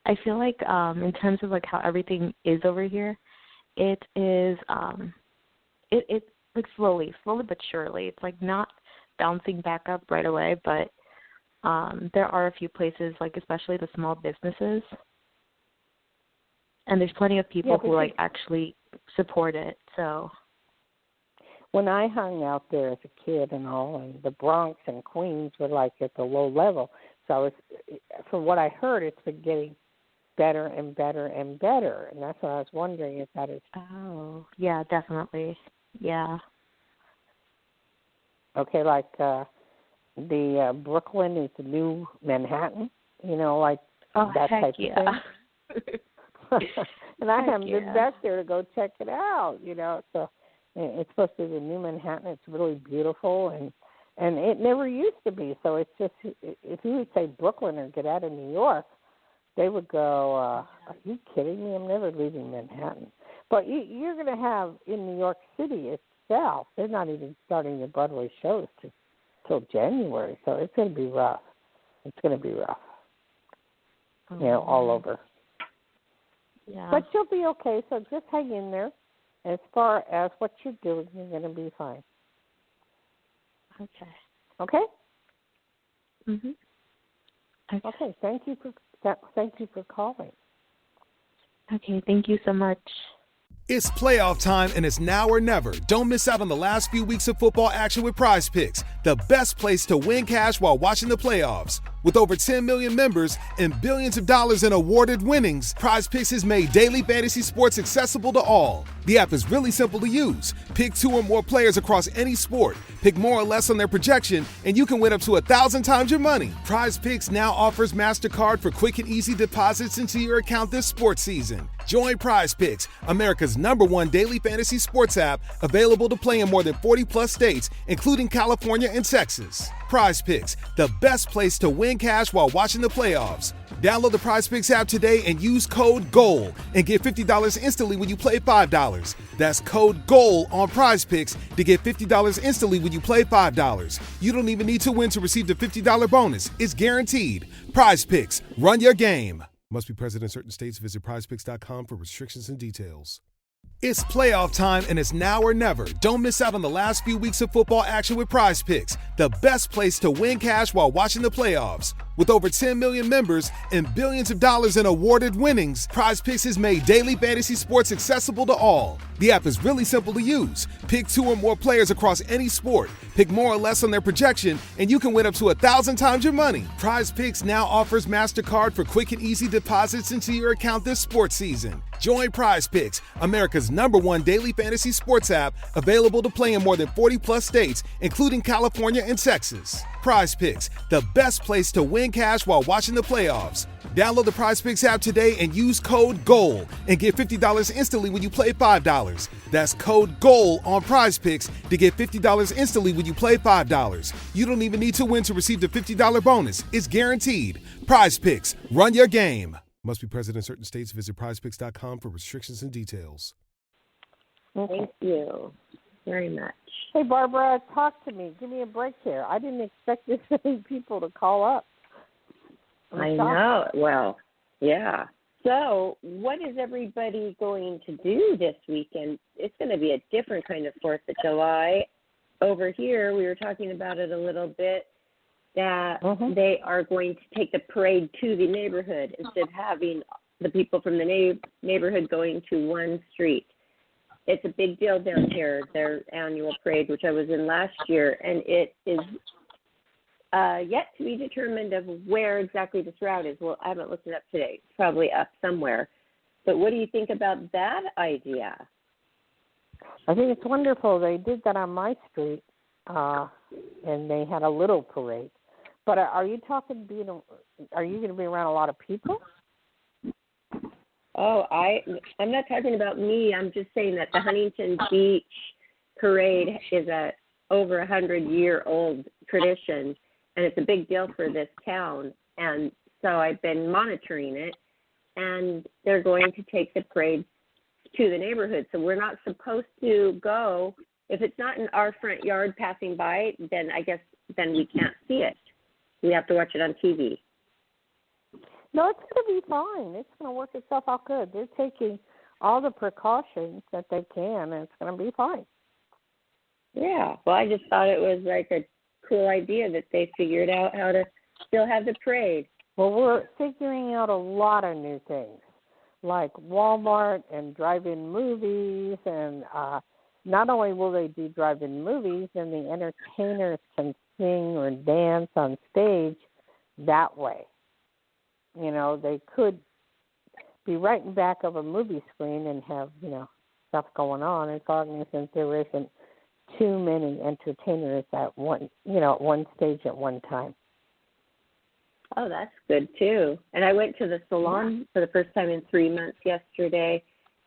I feel like in terms of like how everything is over here, it is it like slowly but surely. It's like not bouncing back up right away, but there are a few places, like especially the small businesses, and there's plenty of people who like actually support it. So when I hung out there as a kid and all, and the Bronx and Queens were like at the low level, so from what I heard, it's been getting better and better and better, and that's what I was wondering if that is. Oh, yeah, definitely, yeah. Okay, like the Brooklyn is the new Manhattan, like that type of thing. And I haven't been back there to go check it out, So it's supposed to be the new Manhattan. It's really beautiful, and it never used to be. So it's just, if you would say Brooklyn or get out of New York, they would go, are you kidding me? I'm never leaving Manhattan. But you're going to have in New York City itself, they're not even starting the Broadway shows till January. So it's going to be rough. It's going to be rough, all over. Yeah. But you'll be okay, so just hang in there. As far as what you're doing, you're going to be fine. Okay. Okay? Mhm. Okay. Thank you for calling. Okay, thank you so much. It's playoff time, and it's now or never. Don't miss out on the last few weeks of football action with Prize Picks, the best place to win cash while watching the playoffs. With over 10 million members and billions of dollars in awarded winnings, Prize Picks has made daily fantasy sports accessible to all. The app is really simple to use. Pick 2 or more players across any sport, pick more or less on their projection, and you can win up to 1,000 times your money. Prize Picks now offers MasterCard for quick and easy deposits into your account this sports season. Join Prize Picks, America's #1 daily fantasy sports app, available to play in more than 40-plus states, including California and Texas. Prize Picks, the best place to win cash while watching the playoffs. Download the Prize Picks app today and use code GOAL and get $50 instantly when you play $5. That's code GOAL on Prize Picks to get $50 instantly when you play $5. You don't even need to win to receive the $50 bonus. It's guaranteed. Prize Picks, run your game. Must be present in certain states. Visit prizepicks.com for restrictions and details. It's playoff time, and it's now or never. Don't miss out on the last few weeks of football action with Prize Picks, the best place to win cash while watching the playoffs. With over 10 million members and billions of dollars in awarded winnings, Prize Picks has made daily fantasy sports accessible to all. The app is really simple to use. Pick 2 or more players across any sport, pick more or less on their projection, and you can win up to 1,000 times your money. Prize Picks now offers MasterCard for quick and easy deposits into your account this sports season. Join Prize Picks, America's #1 daily fantasy sports app, available to play in more than 40-plus states, including California and Texas. Prize Picks, the best place to win cash while watching the playoffs. Download the Prize Picks app today and use code GOAL and get $50 instantly when you play $5. That's code GOAL on Prize Picks to get $50 instantly when you play $5. You don't even need to win to receive the $50 bonus. It's guaranteed. Prize Picks, run your game. Must be present in certain states. Visit prizepicks.com for restrictions and details. Okay. Thank you very much. Hey, Barbara, talk to me. Give me a break here. I didn't expect this many people to call up. I know. Well, yeah. So what is everybody going to do this weekend? It's going to be a different kind of 4th of July. Over here, we were talking about it a little bit, that they are going to take the parade to the neighborhood instead of having the people from the neighborhood going to one street. It's a big deal down here, their annual parade, which I was in last year, and it is yet to be determined of where exactly this route is. Well, I haven't looked it up today. It's probably up somewhere. But what do you think about that idea? I think it's wonderful. They did that on my street, and they had a little parade. But are you talking are you going to be around a lot of people? Oh, I'm not talking about me. I'm just saying that the Huntington Beach parade is at over 100-year-old tradition, and it's a big deal for this town. And so I've been monitoring it, and they're going to take the parade to the neighborhood. So we're not supposed to go. If it's not in our front yard passing by, then I guess then we can't see it. We have to watch it on TV. No, it's going to be fine. It's going to work itself out good. They're taking all the precautions that they can, and it's going to be fine. Yeah. Well, I just thought it was like a cool idea that they figured out how to still have the parade. Well, we're figuring out a lot of new things, like Walmart and drive-in movies, and not only will they do drive-in movies, and the entertainers can sing or dance on stage that way. You know, they could be right in back of a movie screen and have, you know, stuff going on, as long as there isn't too many entertainers at one stage at one time. Oh, that's good too. And I went to the salon for the first time in 3 months yesterday,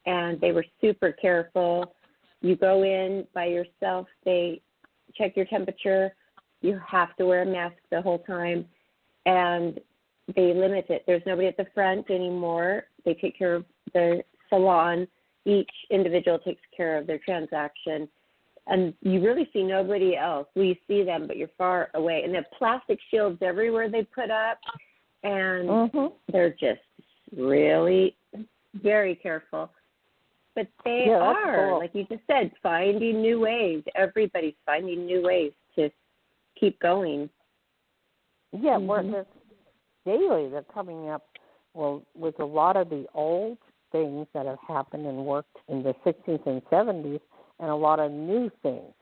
and they were super careful. You go in by yourself, they check your temperature. You have to wear a mask the whole time, and they limit it. There's nobody at the front anymore. They take care of the salon. Each individual takes care of their transaction. And you really see nobody else. Well, you see them, but you're far away. And they have plastic shields everywhere they put up. And they're just really very careful. But they are, cool. Like you just said, finding new ways. Everybody's finding new ways to keep going. Yeah, daily they're coming up with a lot of the old things that have happened and worked in the 60s and 70s, and a lot of new things.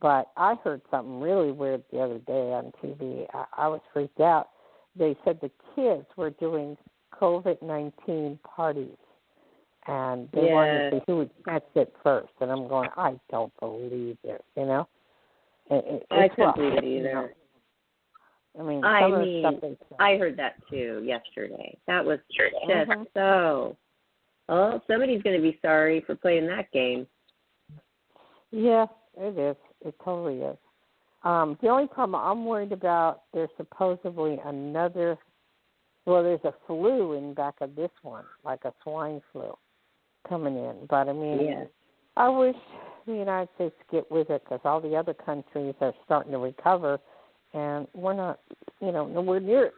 But I heard something really weird the other day on TV. I was freaked out. They said the kids were doing COVID-19 parties, and they wanted to see who would catch it first. And I'm going, I don't believe this, you know? I couldn't believe it either. I mean, I heard that too yesterday. That was just so. Oh, somebody's going to be sorry for playing that game. Yeah, it is. It totally is. The only problem I'm worried about, there's supposedly there's a flu in back of this one, like a swine flu coming in. But, I mean, I wish the United States could get with it, because all the other countries are starting to recover, and we're not, nowhere near it.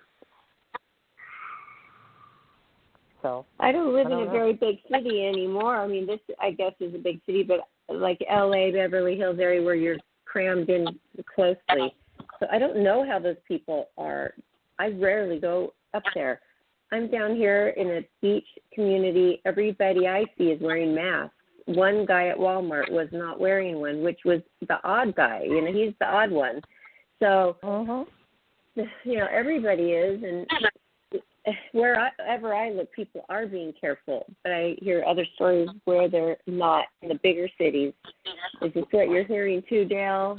So I don't live in a very big city anymore. I mean, this, I guess, is a big city, but like L.A., Beverly Hills area where you're crammed in closely. So I don't know how those people are. I rarely go up there. I'm down here in a beach community. Everybody I see is wearing masks. One guy at Walmart was not wearing one, which was the odd guy. He's the odd one. So, everybody is, and wherever I look, people are being careful. But I hear other stories where they're not in the bigger cities. Is this what you're hearing too, Dayle?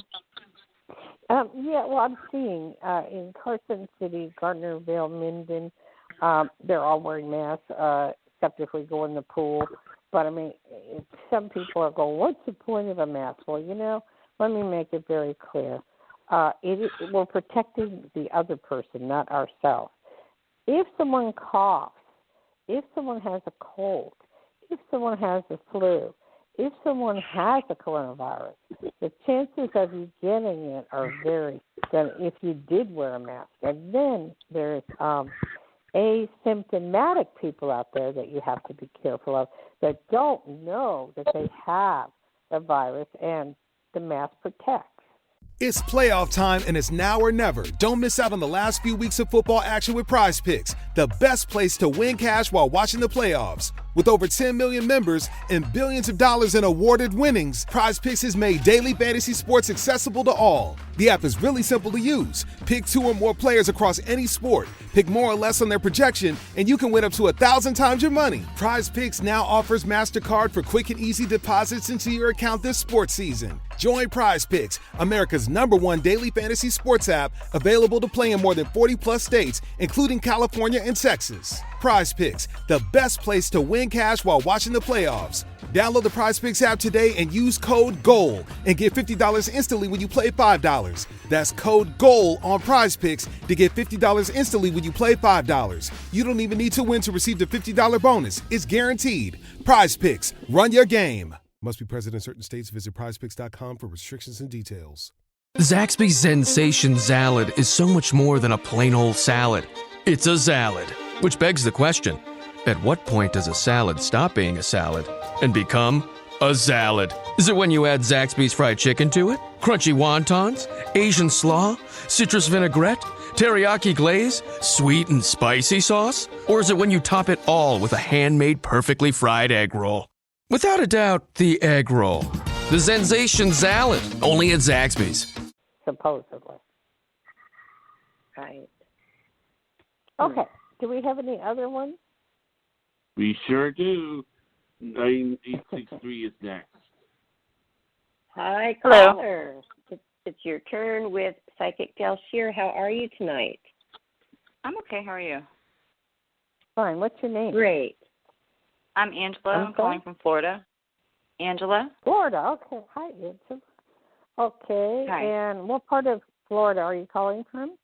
I'm seeing in Carson City, Gardnerville, Minden, they're all wearing masks, except if we go in the pool. But, I mean, some people are going, what's the point of a mask? Well, let me make it very clear. We're protecting the other person, not ourselves. If someone coughs, if someone has a cold, if someone has the flu, if someone has the coronavirus, the chances of you getting it are very than if you did wear a mask. And then there's asymptomatic people out there that you have to be careful of that don't know that they have the virus, and the mask protects. It's playoff time, and it's now or never. Don't miss out on the last few weeks of football action with Prize Picks, the best place to win cash while watching the playoffs. With over 10 million members and billions of dollars in awarded winnings, Prize Picks has made daily fantasy sports accessible to all. The app is really simple to use. Pick 2 or more players across any sport. Pick more or less on their projection, and you can win up to 1,000 times your money. Prize Picks now offers MasterCard for quick and easy deposits into your account this sports season. Join Prize Picks, America's #1 daily fantasy sports app, available to play in more than 40-plus states, including California and Texas. Prize Picks, the best place to win win cash while watching the playoffs. Download the PrizePicks app today and use code GOAL and get $50 instantly when you play $5. That's code GOAL on PrizePicks to get $50 instantly when you play $5. You don't even need to win to receive the $50 bonus. It's guaranteed. PrizePicks, run your game. Must be present in certain states. Visit prizepicks.com for restrictions and details. Zaxby's Sensation Salad is so much more than a plain old salad. It's a salad, which begs the question, at what point does a salad stop being a salad and become a salad? Is it when you add Zaxby's fried chicken to it? Crunchy wontons? Asian slaw? Citrus vinaigrette? Teriyaki glaze? Sweet and spicy sauce? Or is it when you top it all with a handmade perfectly fried egg roll? Without a doubt, the egg roll. The Sensation Salad, only at Zaxby's. Supposedly. Right. Okay. Do we have any other ones? We sure do. 9863 is next. Hi, Hello. caller. It's your turn with Psychic Dayle Schear. How are you tonight? I'm okay. How are you? Fine. What's your name? Great. I'm Angela. I'm calling from Florida. Angela? Florida. Okay. Hi, Angela. Okay. Hi. And what part of Florida are you calling from?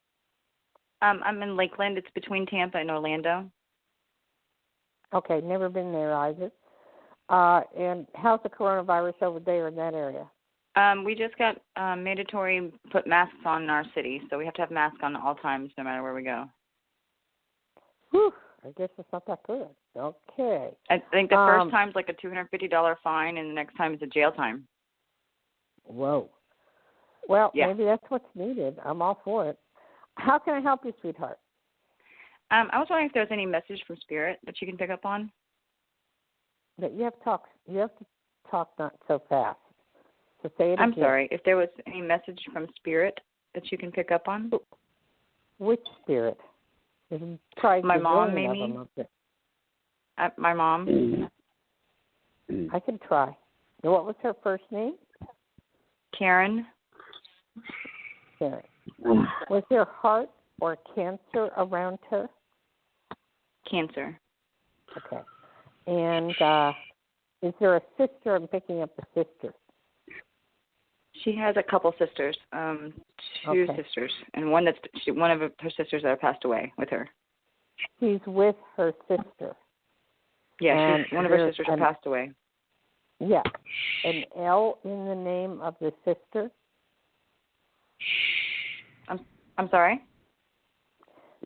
I'm in Lakeland. It's between Tampa and Orlando. Okay. Never been there either. And how's the coronavirus over there in that area? We just got mandatory put masks on in our city, so we have to have masks on at all times, no matter where we go. Whew. I guess it's not that good. Okay. I think the first time's like a $250 fine, and the next time is a jail time. Whoa. Well, yeah. Maybe that's what's needed. I'm all for it. How can I help you, sweetheart? I was wondering if there's any message from Spirit that you can pick up on. That you have to talk not so fast. So say it I'm again. sorry. If there was any message from Spirit that you can pick up on. Which spirit? My mom, maybe. My mom. I can try. What was her first name? Karen. Karen. Was there heart or cancer around her? Cancer. Okay. And is there a sister? I'm picking up a sister. She has a couple sisters, two sisters, and one of her sisters that have passed away with her. She's with her sister. Yeah, one of her sisters has passed away. Yeah. An L in the name of the sister? I'm sorry?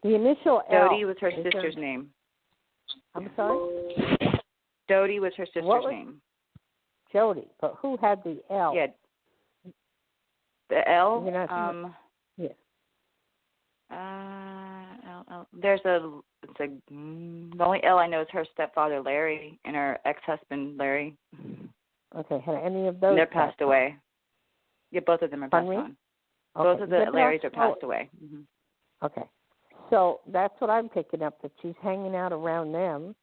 The initial L. Dodie was her sister's name. I'm sorry? Dodie was her sister's name. Jody, but who had the L? Yeah. The L? Yeah. L. The only L I know is her stepfather, Larry, and her ex-husband, Larry. Okay, had any of those? And they're passed away. Yeah, both of them are passed on. Okay. Both of the Larrys are passed away. Mm-hmm. Okay. So that's what I'm picking up, that she's hanging out around them,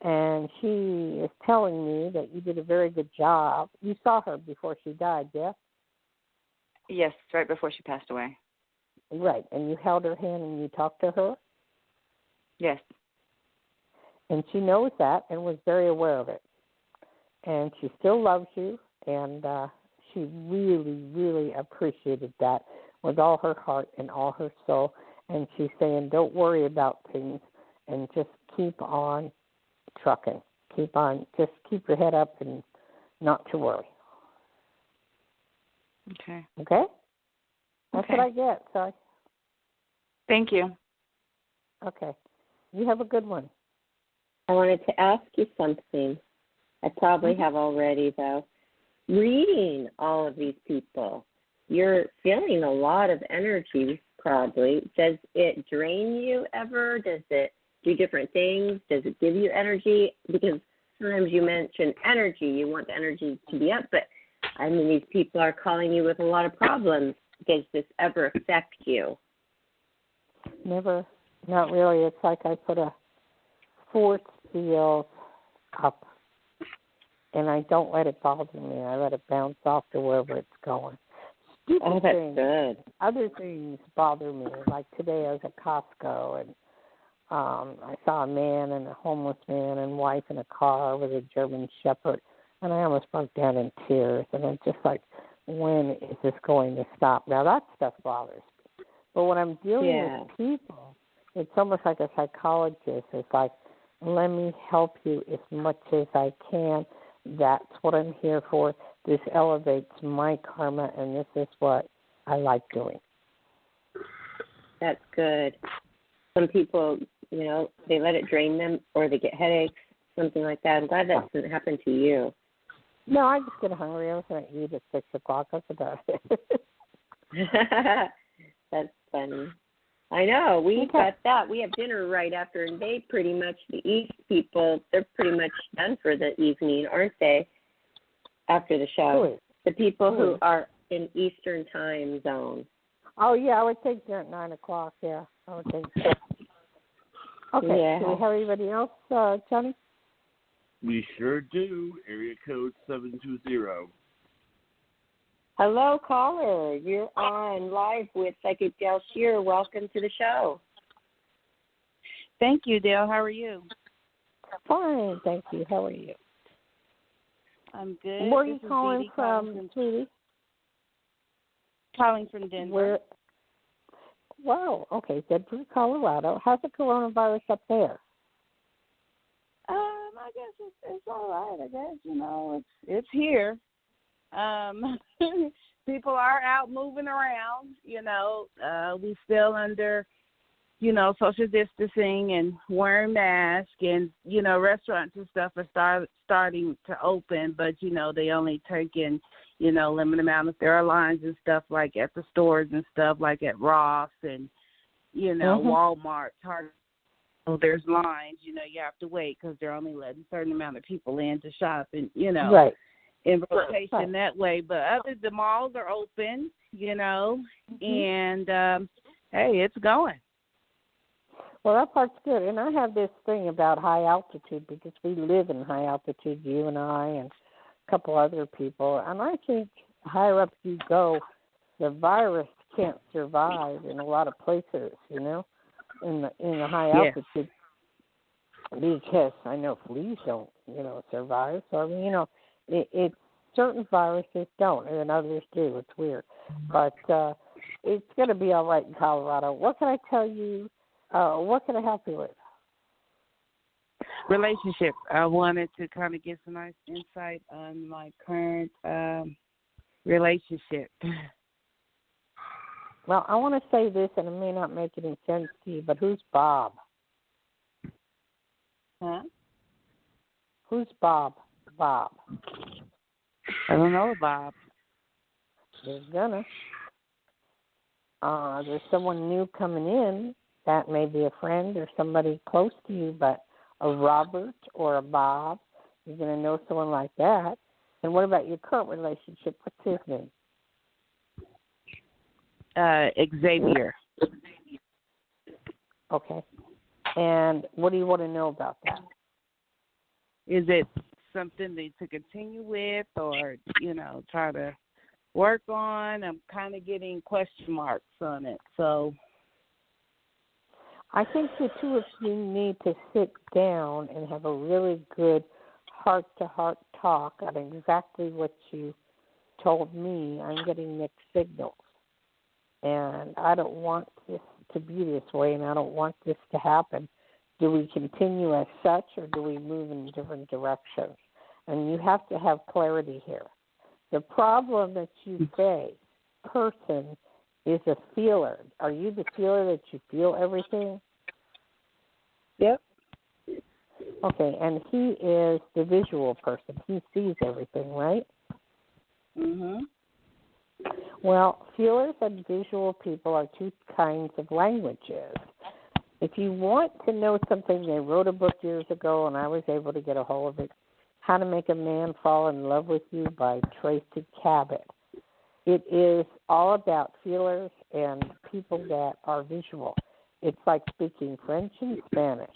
and she is telling me that you did a very good job. You saw her before she died, yeah? Yes, right before she passed away. Right, and you held her hand and you talked to her? Yes. And she knows that and was very aware of it. And she still loves you, and she really, really appreciated that with all her heart and all her soul. And she's saying, don't worry about things and just keep on trucking. Just keep your head up and not to worry. Okay. Okay? That's what I get. Sorry. Thank you. Okay. You have a good one. I wanted to ask you something. I probably have already, though. Reading all of these people, you're feeling a lot of energy, probably. Does it drain you ever? Does it do different things? Does it give you energy? Because sometimes you mention energy. You want the energy to be up, but I mean, these people are calling you with a lot of problems. Does this ever affect you? Never. Not really. It's like I put a force field up, and I don't let it bother me. I let it bounce off to wherever it's going. Stupid that's things. good. Other things bother me. Like today I was at Costco, and I saw a man and a homeless man and wife in a car with a German Shepherd, and I almost broke down in tears. And I'm just like, when is this going to stop? Now, that stuff bothers me. But when I'm dealing with people, it's almost like a psychologist. It's like, let me help you as much as I can. That's what I'm here for. This elevates my karma, and this is what I like doing. That's good. Some people, they let it drain them or they get headaches, something like that. I'm glad that doesn't happen to you. No, I just get hungry. I was going to eat at 6 o'clock. That's about it. That's funny. I know. We got that. We have dinner right after, and they pretty much, the East people, they're pretty much done for the evening, aren't they, after the show? The people who are in Eastern time zone. Oh, yeah, I would think they're at 9 o'clock, yeah. I would think so. Okay, do we have anybody else, Johnny? We sure do. Area code 720. Hello, caller. You're on live with Psychic Dayle Schear. Welcome to the show. Thank you, Dayle. How are you? Fine, thank you. How are you? I'm good. Where are you calling from, sweetie? Calling from Denver. Wow, okay, Denver, Colorado. How's the coronavirus up there? I guess it's all right. I guess it's here. People are out moving around. We still under social distancing and wearing masks, and restaurants and stuff are starting to open, but they only take in limited amount of their lines and stuff, like at the stores and stuff, like at Ross and Walmart, Target. So there's lines, you have to wait because they're only letting a certain amount of people in to shop, and right. in rotation that way. But the malls are open, and hey, it's going. Well, that part's good. And I have this thing about high altitude because we live in high altitude, you and I and a couple other people. And I think the higher up you go, the virus can't survive in a lot of places, in the high altitude. Because I know fleas don't, survive. So, I mean, certain viruses don't, and others do. It's weird. But it's going to be all right in Colorado. What can I tell you? What can I help you with? Relationship. I wanted to kind of get some nice insight on my current relationship. Well, I want to say this, and it may not make any sense to you, but who's Bob? Huh? Who's Bob? Bob. I don't know, Bob. There's gonna. There's someone new coming in. That may be a friend or somebody close to you, but a Robert or a Bob, you're going to know someone like that. And what about your current relationship? What's his name? Xavier. Okay. And what do you want to know about that? Is it something to continue with or, try to work on? I'm kind of getting question marks on it, so... I think the two of you need to sit down and have a really good heart-to-heart talk on exactly what you told me. I'm getting mixed signals. And I don't want this to be this way, and I don't want this to happen. Do we continue as such, or do we move in different directions? And you have to have clarity here. The problem that you face, person, is a feeler. Are you the feeler that you feel everything? Yep. Okay, and he is the visual person. He sees everything, right? Mhm. Well, feelers and visual people are two kinds of languages. If you want to know something, they wrote a book years ago, and I was able to get a hold of it, How to Make a Man Fall in Love with You by Tracy Cabot. It is all about feelers and people that are visual. It's like speaking French and Spanish,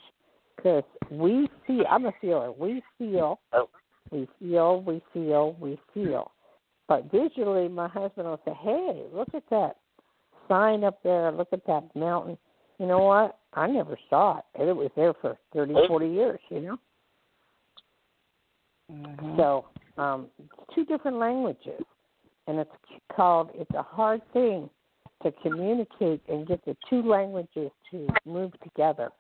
because we see, I'm a feeler, we feel. But visually, my husband will say, hey, look at that sign up there, look at that mountain. you know what? I never saw it. And it was there for 30, 40 years, you know? Mm-hmm. So, two different languages. And it's a hard thing to communicate and get the two languages to move together.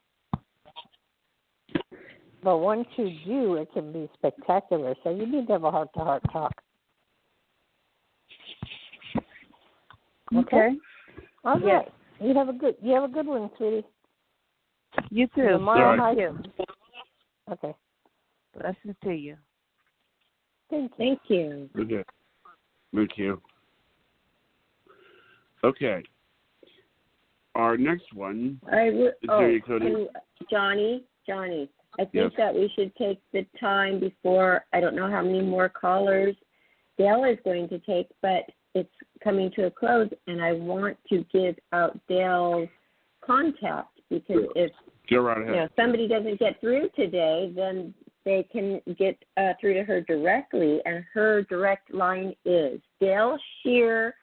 But once you do, it can be spectacular. So you need to have a heart-to-heart talk. Okay. All right. You have a good one, sweetie. You too. Tomorrow, Thank you. Okay. Blessings to you. Thank you. Okay. Thank you. Okay. Our next one is Johnny, I think that we should take the time before, I don't know how many more callers Dayle is going to take, but it's coming to a close, and I want to give out Dayle's contact, because if somebody doesn't get through today, then they can get through to her directly, and her direct line is Dayle Schear.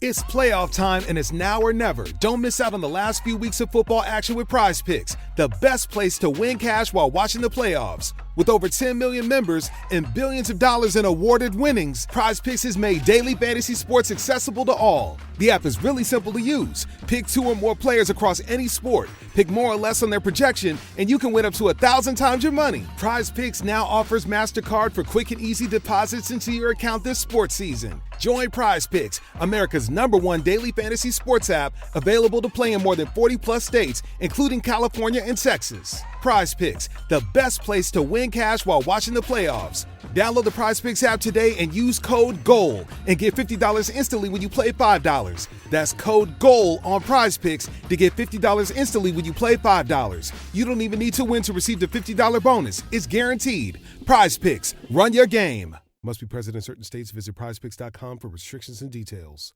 It's playoff time, and it's now or never. Don't miss out on the last few weeks of football action with Prize Picks, the best place to win cash while watching the playoffs. With over 10 million members and billions of dollars in awarded winnings, Prize Picks has made daily fantasy sports accessible to all. The app is really simple to use. Pick 2 or more players across any sport. Pick more or less on their projection, and you can win up to 1,000 times your money. Prize Picks now offers MasterCard for quick and easy deposits into your account this sports season. Join Prize Picks, America's #1 daily fantasy sports app, available to play in more than 40-plus states, including California and Texas. Prize Picks, the best place to win cash while watching the playoffs. Download the Prize Picks app today and use code GOAL and get $50 instantly when you play $5. That's code GOAL on Prize Picks to get $50 instantly when you play $5. You don't even need to win to receive the $50 bonus. It's guaranteed. Prize Picks, run your game. Must be present in certain states. Visit prizepicks.com for restrictions and details.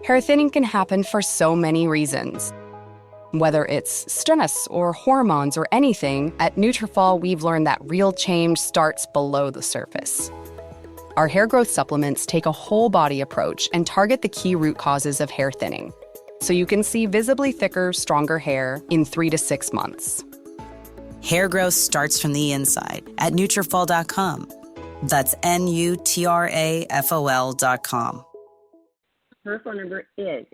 Hair thinning can happen for so many reasons. Whether it's stress or hormones or anything, at Nutrafol we've learned that real change starts below the surface. Our hair growth supplements take a whole body approach and target the key root causes of hair thinning, so you can see visibly thicker, stronger hair in 3 to 6 months. Hair growth starts from the inside at Nutrafol.com. That's Nutrafol.com. Her phone number is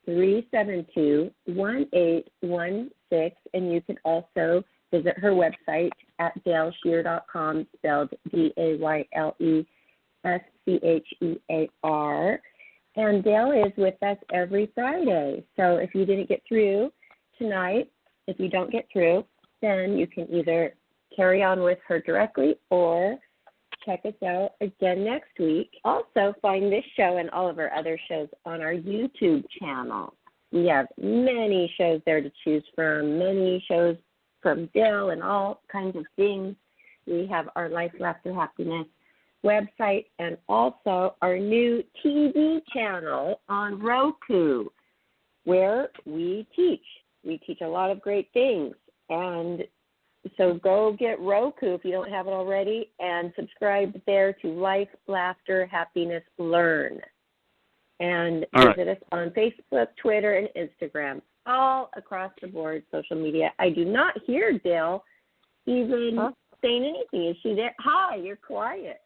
808-372-1816, and you can also visit her website at DayleSchear.com, spelled DayleSchear. And Dayle is with us every Friday. So if you didn't get through tonight, if you don't get through, then you can either carry on with her directly or check us out again next week. Also, find this show and all of our other shows on our YouTube channel. We have many shows there to choose from, many shows from Dayle and all kinds of things. We have our Life, Laughter, Happiness website, and also our new TV channel on Roku, where we teach. We teach a lot of great things. And so go get Roku if you don't have it already, and subscribe there to Life, Laughter, Happiness, Learn. And visit us on Facebook, Twitter, and Instagram, all across the board, social media. I do not hear Dayle even saying anything. Is she there? Hi, you're quiet.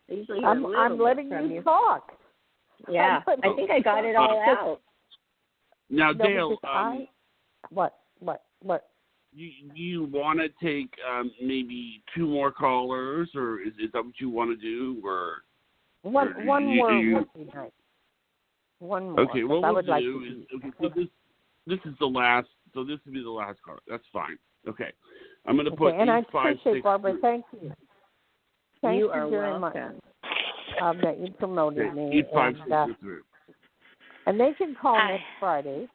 I usually hear I'm letting you talk. Yeah, I think I got it all out. Now, Dayle, what? You want to take maybe 2 more callers, or is that what you want to do, or one more would be nice. One more. Okay, what we'll do is this is the last. So this will be the last caller. That's fine. Okay, I'm going to put. And I appreciate, Barbara. Thank you. Thank you very much. That you promoted me. And they can call next Friday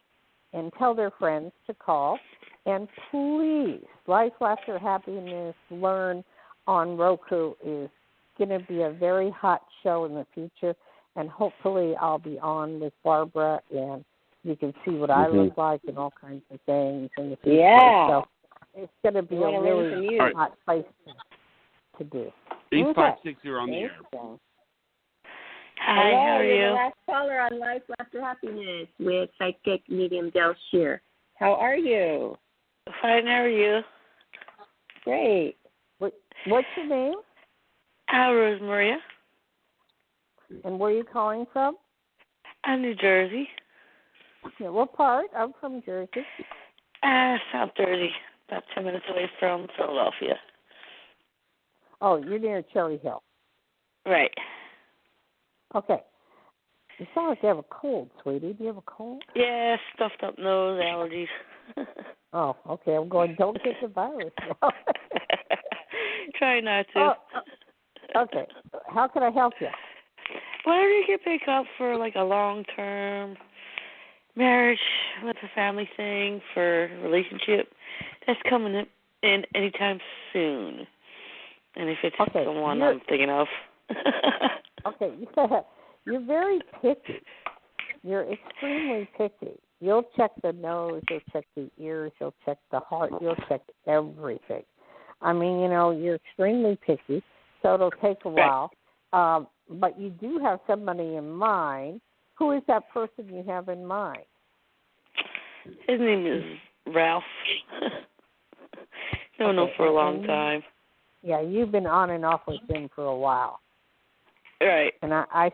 and tell their friends to call. And please, Life, Laughter, Happiness, Learn on Roku is going to be a very hot show in the future. And hopefully I'll be on with Barbara, and you can see what I look like and all kinds of things in the future. Yeah. So it's going to be a really hot place to do. 856, you're on the air. Hi, Hello, how are you're you? the last caller on Life After Happiness with psychic medium Dayle Schear. How are you? Fine, how are you? Great. What's your name? Rosemaria. And where are you calling from? New Jersey. Yeah, what part? I'm from Jersey. South Jersey, about 10 minutes away from Philadelphia. Oh, you're near Cherry Hill. Right. Okay. You sound like you have a cold, sweetie. Do you have a cold? Yeah, stuffed up nose, allergies. Oh, okay. I'm going, don't get the virus. Try not to. Okay. How can I help you? Whenever you get picked up for like a long-term marriage with a family thing for a relationship, that's coming in anytime soon. And if it's the one I'm thinking of. Okay. You're very picky. You're extremely picky. You'll check the nose, you'll check the ears, you'll check the heart, you'll check everything. I mean, you're extremely picky, so it'll take a while. But you do have somebody in mind. Who is that person you have in mind? His name is Ralph. Known him for a long time. Yeah, you've been on and off with him for a while. Right. And I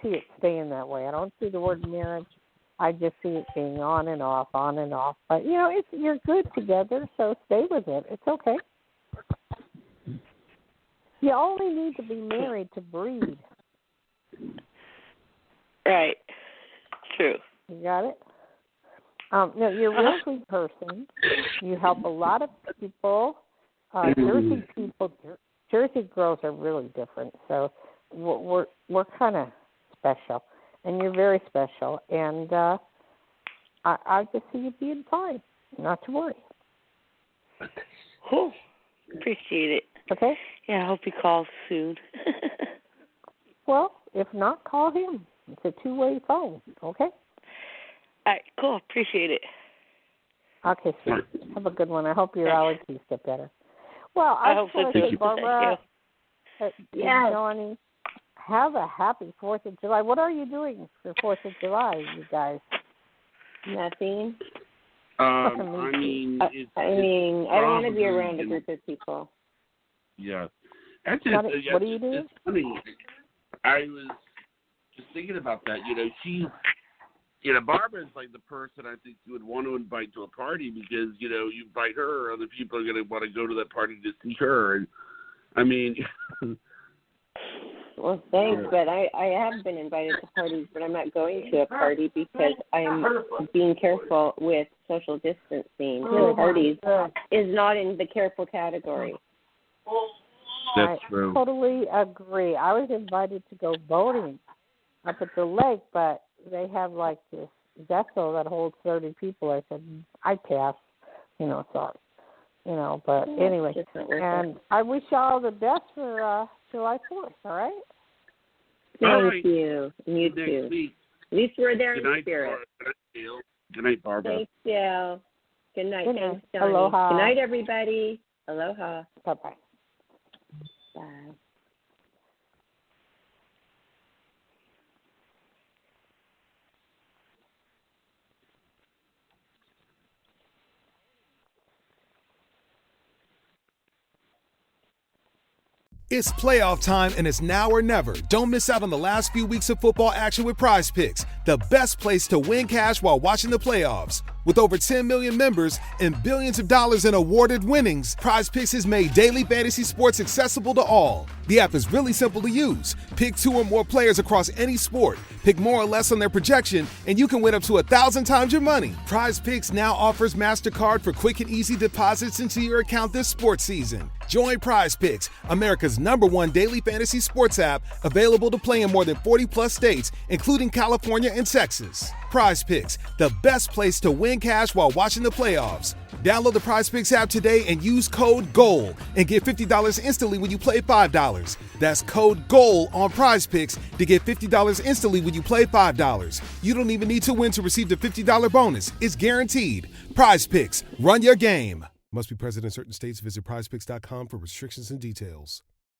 see it staying that way. I don't see the word marriage. I just see it being on and off, on and off. But, you're good together, so stay with it. It's okay. You only need to be married to breed. Right. True. You got it? No, you're a real sweet person. You help a lot of people. Jersey girls are really different. So we're kind of special, and you're very special. And I just see you being fine. Not to worry. Cool. Appreciate it. Okay. Yeah, I hope he calls soon. Well, if not, call him. It's a two-way phone. Okay. All right. Cool. Appreciate it. Okay, sweet. Have a good one. I hope your allergies get better. Well, I hope so too. Barbara, Yes. Johnny, have a happy 4th of July. What are you doing for 4th of July, you guys? Nothing. I mean, I don't want to be around a group of people. Yeah. That's it. What do you do? It's funny. I was just thinking about that. Barbara's like the person I think you would want to invite to a party because, you invite her, other people are going to want to go to that party to see her. And I mean. Well, thanks, but I have been invited to parties, but I'm not going to a party because I'm being careful with social distancing. And parties is not in the careful category. That's true. I totally agree. I was invited to go boating up at the lake, but they have like this vessel that holds 30 people. I said, I pass, sorry. But anyway, and I wish you all the best for July 4th, all right? Thank you. And you too. Week. At least we're there Good in night, spirit. Good night, Barbara. Thanks, Jill. Good night. Good night. Thanks, Johnny. Aloha. Good night, everybody. Aloha. Bye-bye. Bye. It's playoff time, and it's now or never. Don't miss out on the last few weeks of football action with Prize Picks, the best place to win cash while watching the playoffs. With over 10 million members and billions of dollars in awarded winnings, Prize Picks has made daily fantasy sports accessible to all. The app is really simple to use. Pick 2 or more players across any sport, pick more or less on their projection, and you can win up to 1,000 times your money. Prize Picks now offers MasterCard for quick and easy deposits into your account this sports season. Join Prize Picks, America's #1 daily fantasy sports app, available to play in more than 40-plus states, including California and Texas. Prize Picks, the best place to win cash while watching the playoffs. Download the Prize Picks app today and use code GOAL and get $50 instantly when you play $5. That's code GOAL on Prize Picks to get $50 instantly when you play $5. You don't even need to win to receive the $50 bonus. It's guaranteed. Prize Picks, run your game. Must be present in certain states. Visit prizepicks.com for restrictions and details.